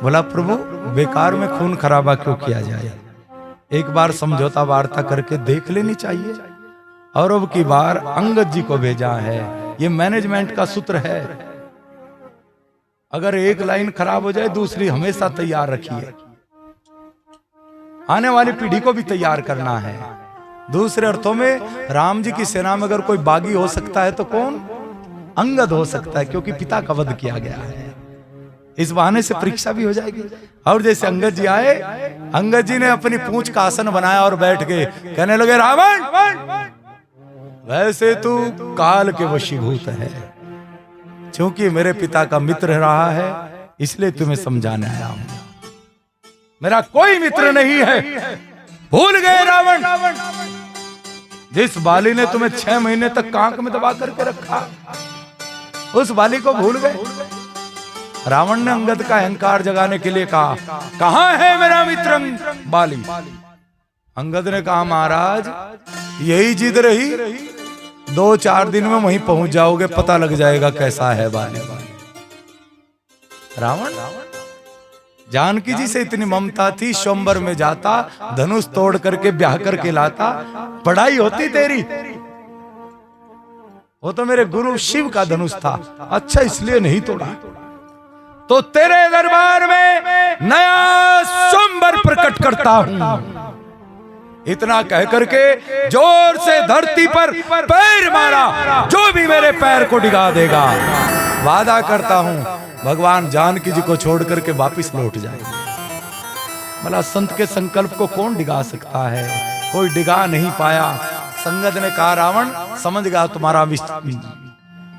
बोला प्रभु बेकार में खून खराबा क्यों किया जाए, एक बार समझौता वार्ता करके देख लेनी चाहिए। और अब की बार अंगद जी को भेजा है, ये मैनेजमेंट का सूत्र है। अगर एक लाइन खराब हो जाए दूसरी हमेशा तैयार रखिए, आने वाली पीढ़ी को भी तैयार करना है। दूसरे अर्थों में राम जी की सेना में अगर कोई बागी हो सकता है तो कौन? अंगद हो सकता है, क्योंकि पिता का वध किया गया है। इस बहाने से परीक्षा भी हो जाएगी। और जैसे अंगद जी आए, अंगद जी ने अपनी पूंछ का आसन बनाया और बैठ के कहने लगे, रावण वैसे तू काल के वशीभूत है, क्योंकि मेरे पिता का मित्र रहा है इसलिए तुम्हें समझाने आया हूं। मेरा कोई मित्र नहीं है। भूल गए रावण, जिस बाली ने तुम्हें 6 महीने तक कांक में दबा करके रखा, उस बाली को भूल गए। रावण ने अंगद का अहंकार जगाने के लिए कहा, कहां है मेरा मित्र बाली? अंगद ने कहा, महाराज यही जिद रही, 2-4 दिन में वहीं पहुंच जाओगे, पता लग जाएगा कैसा है बाली। रावण जानकी जी से इतनी ममता थी, स्वयंवर में जाता, धनुष तोड़ करके ब्याह करके लाता, पढ़ाई होती तेरी। वो तो मेरे गुरु शिव का धनुष था, अच्छा इसलिए नहीं तोड़ा। तो तेरे दरबार में नया स्वयंवर प्रकट करता हूं। इतना कह करके जोर से धरती पर पैर मारा, जो भी मेरे पैर को डिगा देगा वादा करता हूं भगवान जानकी जी को छोड़ करके वापिस लौट जाएगा। भला संत के संकल्प को कौन डिगा सकता है? कोई डिगा नहीं पाया। संगत ने कहा, रावण समझ गया तुम्हारा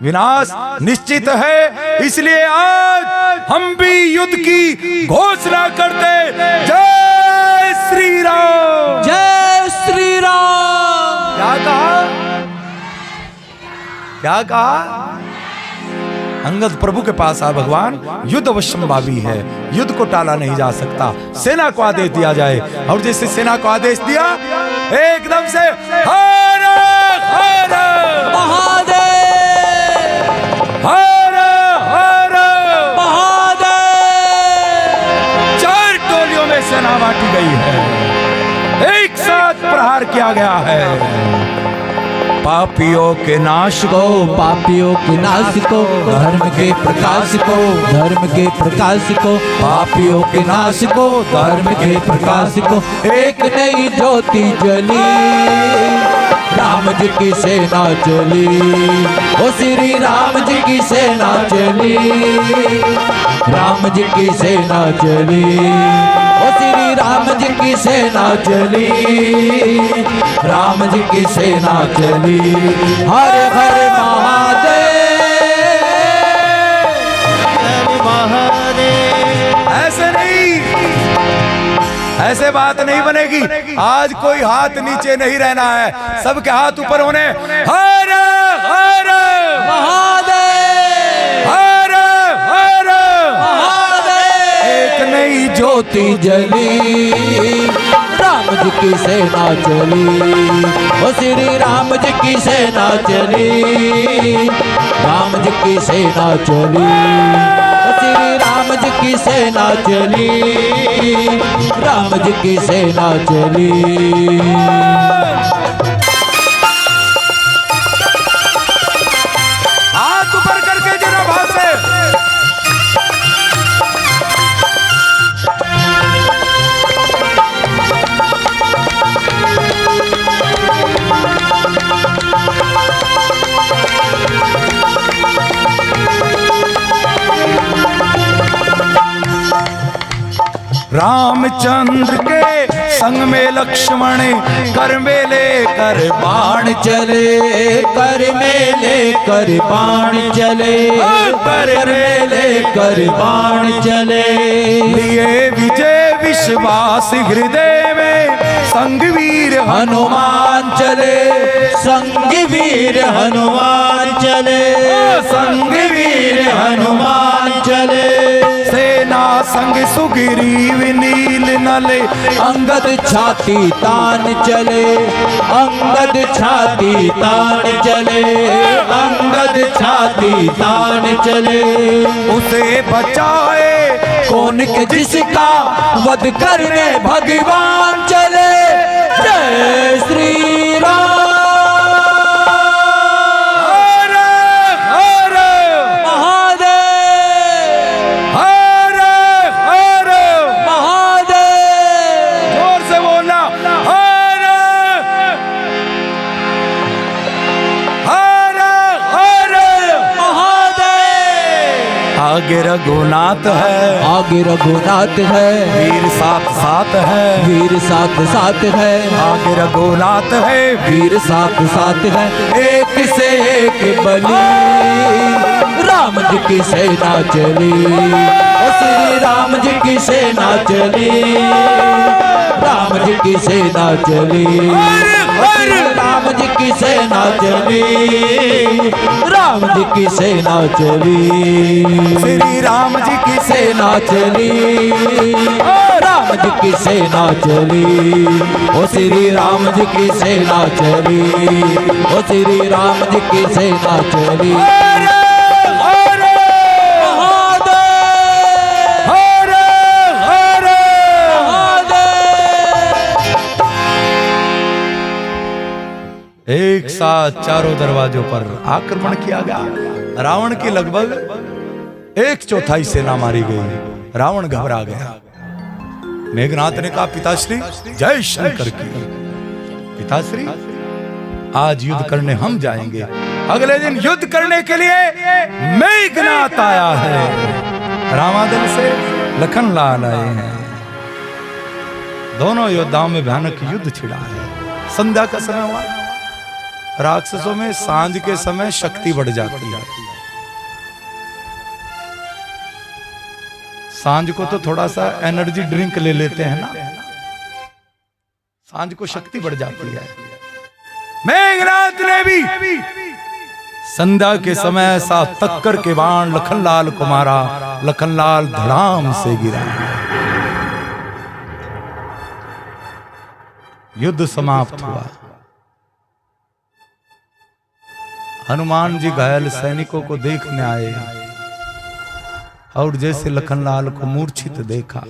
विनाश निश्चित है, इसलिए आज हम भी युद्ध की घोषणा करते। जय श्री राम, जय श्री राम। क्या कहा? क्या कहा? अंगद प्रभु के पास आ, भगवान युद्ध अवश्यंभावी है, युद्ध को टाला नहीं जा सकता, सेना को आदेश दिया जाए। और जैसे सेना को आदेश दिया, एकदम से हर हर महादेव, हर हर महादेव। 4 टोलियों में सेना बांटी गई है, एक साथ प्रहार किया गया है। पापियों के नाश को, पापियों के नाश को, धर्म के प्रकाश को, धर्म के प्रकाश को, पापियों के नाश को, धर्म के प्रकाश को। एक नई ज्योति जली, राम जी की सेना चली, ओ श्री राम जी की सेना चली, राम जी की सेना चली, ओ श्री राम जी की सेना चली, राम जी की सेना चली। हर हर महादेव। ऐसे नहीं, ऐसे बात नहीं बनेगी। आज कोई हाथ नीचे नहीं रहना है, सबके हाथ ऊपर होने। हर हर महादेव, हर हर महादेव। एक नई ज्योति जली, राम जी की सेना चली, ओ श्री राम जी की सेना चली, राम जी की सेना चली, ओ श्री राम जी की सेना चली, राम जी की सेना चली। हाथ ऊपर करके जरा भाव से। रामचंद्र के संग में लक्ष्मण कर में लेकर बाण चले, कर में लेकर बाण चले, कर में लेकर बाण चले। लिए विजय विश्वास हृदय में, संग वीर हनुमान चले, संग वीर हनुमान चले, संग वीर हनुमान चले। सेना संग सुग्रीव नील नल, अंगद छाती तान चले, अंगद छाती तान चले, अंगद छाती तान चले। उसे बचाए कौन के जिसका वध करने भगवान चले। जय श्री राम। आगे रघुनाथ है, आगे रघुनाथ है, वीर साथ साथ है, वीर साथ साथ है, आगे रघुनाथ है, वीर साथ साथ है। एक से एक बली राम जी की सेना चली। ओ श्री राम जी की सेना चली, राम जी की सेना चली, राम जी की सेना चली, राम जी की सेना चली, श्री राम जी की सेना चली, राम जी की सेना चली। ओ श्री राम जी की सेना चली, ओ श्री राम जी की सेना चली। एक साथ चारों दरवाजों पर आक्रमण किया गया। रावण की लगभग 1/4 सेना मारी गई। रावण घबरा गया। मेघनाथ ने कहा, पिताश्री जय शंकर की। पिताश्री आज युद्ध करने हम जाएंगे। अगले दिन युद्ध करने के लिए मेघनाथ आया है। रामादल से लखन लाल आए हैं। दोनों योद्धाओं में भयानक युद्ध छिड़ा है। संध्या का समय हुआ। राक्षसों में सांझ के समय शक्ति बढ़ जाती है। सांझ को तो थोड़ा सा एनर्जी ड्रिंक ले लेते हैं ना, सांझ को शक्ति बढ़ जाती है। मेघनाथ ने भी संध्या के समय ऐसा टक्कर के बाण लखनलाल को मारा। लखनलाल धड़ाम से गिरा। युद्ध समाप्त हुआ। हनुमान जी घायल सैनिकों को देखने आए और जैसे लखनलाल को मूर्छित देखा,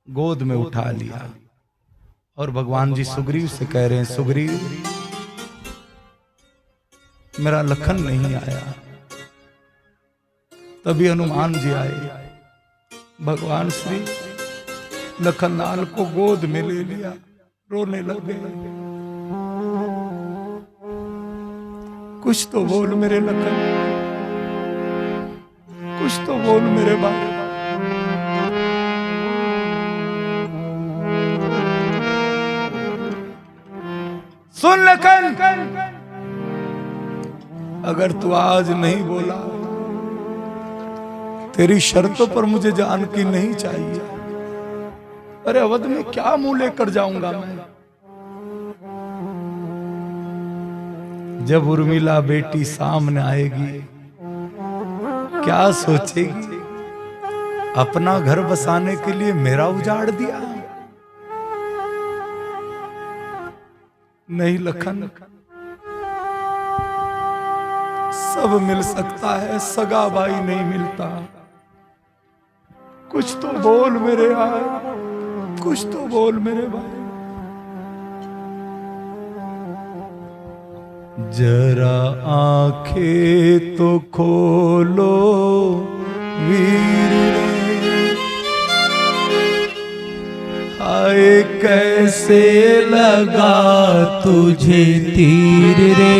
गोद में उठा लिया और भगवान जी सुग्रीव से कह रहे हैं, सुग्रीव मेरा लखन नहीं आया। तभी हनुमान जी आए। भगवान श्री लखनलाल को गोद में ले लिया, रोने लगे। कुछ तो बोल मेरे लखन, कुछ तो बोल मेरे बाबा। सुन लखन, अगर तू आज नहीं बोला, तेरी शर्तों पर मुझे जानकी नहीं चाहिए। अरे अवध में क्या मुंह लेकर जाऊंगा मैं। जब उर्मिला बेटी सामने आएगी, क्या सोचेगी? अपना घर बसाने के लिए मेरा उजाड़ दिया। नहीं लखन, सब मिल सकता है, सगा भाई नहीं मिलता। कुछ तो बोल मेरे भाई, कुछ तो बोल मेरे भाई। जरा आंखें तो खोलो वीर रे, आए कैसे लगा तुझे तीर रे।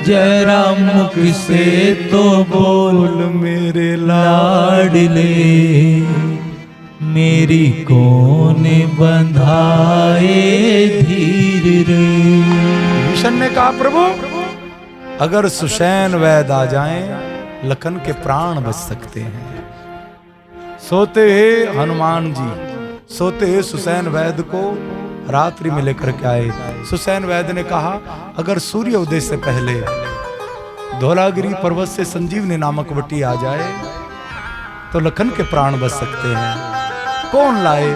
जरा मुख से तो बोल मेरे लाडले, मेरी कौन बंधाए धीर रे। भीषण ने कहा, प्रभु अगर सुषैन वैद आ जाएं, लखन के प्राण बच सकते हैं। सोते हैं हनुमान जी, सोते हैं सुषैन वैद को रात्रि में लेकर के आए। सुषैन वैद ने कहा, अगर सूर्य उदय से पहले धौलागिरी पर्वत से संजीवनी नामक वटी आ जाए तो लखन के प्राण बच सकते हैं। कौन लाए?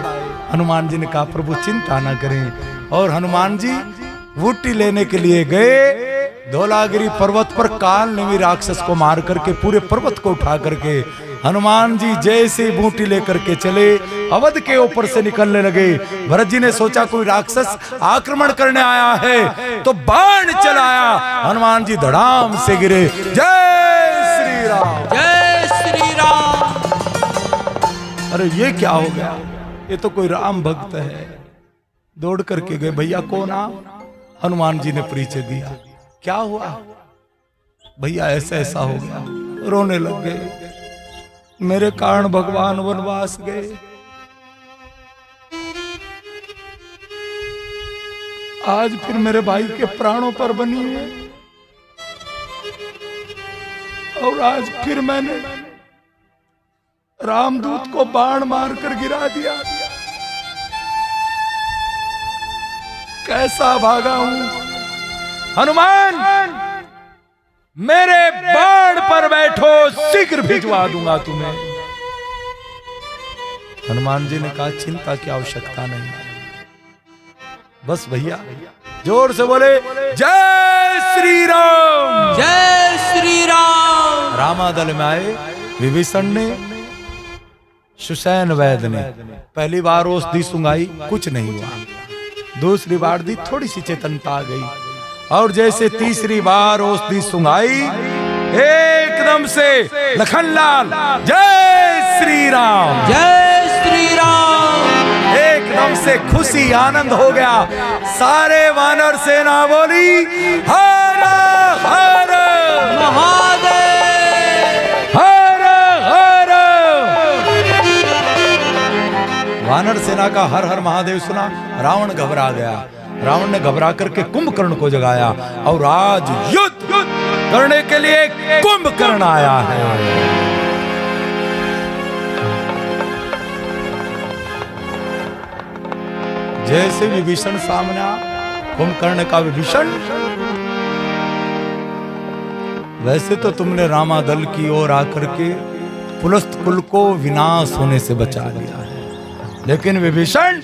हनुमान जी ने कहा, प्रभु चिंता ना करें। और हनुमान जी वुट्टी लेने के लिए गए। धौलागिरी पर्वत पर काल नेमी राक्षस को मार करके पूरे पर्वत को उठा करके हनुमान जी जैसे बूटी लेकर के चले, अवध के ऊपर से निकलने लगे। भरत जी ने सोचा कोई राक्षस आक्रमण करने आया है, तो बाण चलाया। हनुमान जी धड़ाम से गिरे। जय श्री राम, जय श्री राम। अरे ये क्या हो गया, ये तो कोई राम भक्त है। दौड़ करके गए, भैया कौन आप? हनुमान जी ने परिचय दिया। क्या हुआ भैया, ऐसा ऐसा हो गया। रोने लग गए, मेरे कारण भगवान वनवास गए। आज फिर मेरे भाई के प्राणों पर बनी है, और आज फिर मैंने रामदूत को बाण मारकर गिरा दिया। कैसा भागा हूं। हनुमान, मेरे बाण पर बैठो, शीघ्र भिजवा दूंगा तुम्हें। हनुमान जी ने कहा चिंता की आवश्यकता नहीं, बस भैया जोर से बोले जय श्री राम, जय श्री राम। रामादल में आए विभीषण ने, सुसैन वैद्य ने। पहली बार औषधि सुंगाई, कुछ नहीं हुआ। दूसरी बार दी, थोड़ी सी चेतनता आ गई। और जैसे तीसरी बार औषधि सुंगाई, एकदम से लखनलाल जय श्री राम, जय श्री राम। एकदम से खुशी आनंद हो गया। सारे वानर सेना बोली हर हर महादेव, हर हर। वानर सेना का हर हर महादेव सुना, रावण घबरा गया। रावण ने घबरा करके कुंभकर्ण को जगाया, और आज युद्ध करने के लिए कुंभकर्ण आया है। जैसे विभीषण सामने आ, कुंभकर्ण का विभीषण, वैसे तो तुमने रामादल की ओर आकर के पुलस्त कुल को विनाश होने से बचा लिया है, लेकिन विभीषण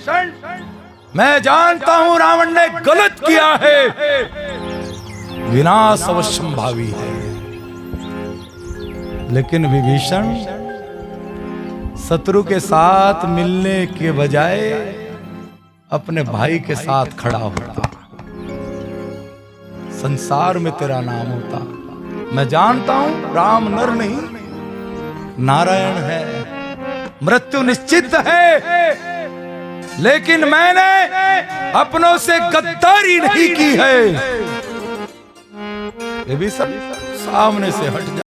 मैं जानता हूं रावण ने गलत किया है, विनाश अवश्यंभावी है। लेकिन विभीषण शत्रु के साथ मिलने के बजाय अपने भाई के साथ खड़ा होता, संसार में तेरा नाम होता। मैं जानता हूं राम नर नहीं, नारायण है, मृत्यु निश्चित है, लेकिन मैंने अपनों से गद्दारी नहीं की है। विभीषण सामने से हट जा।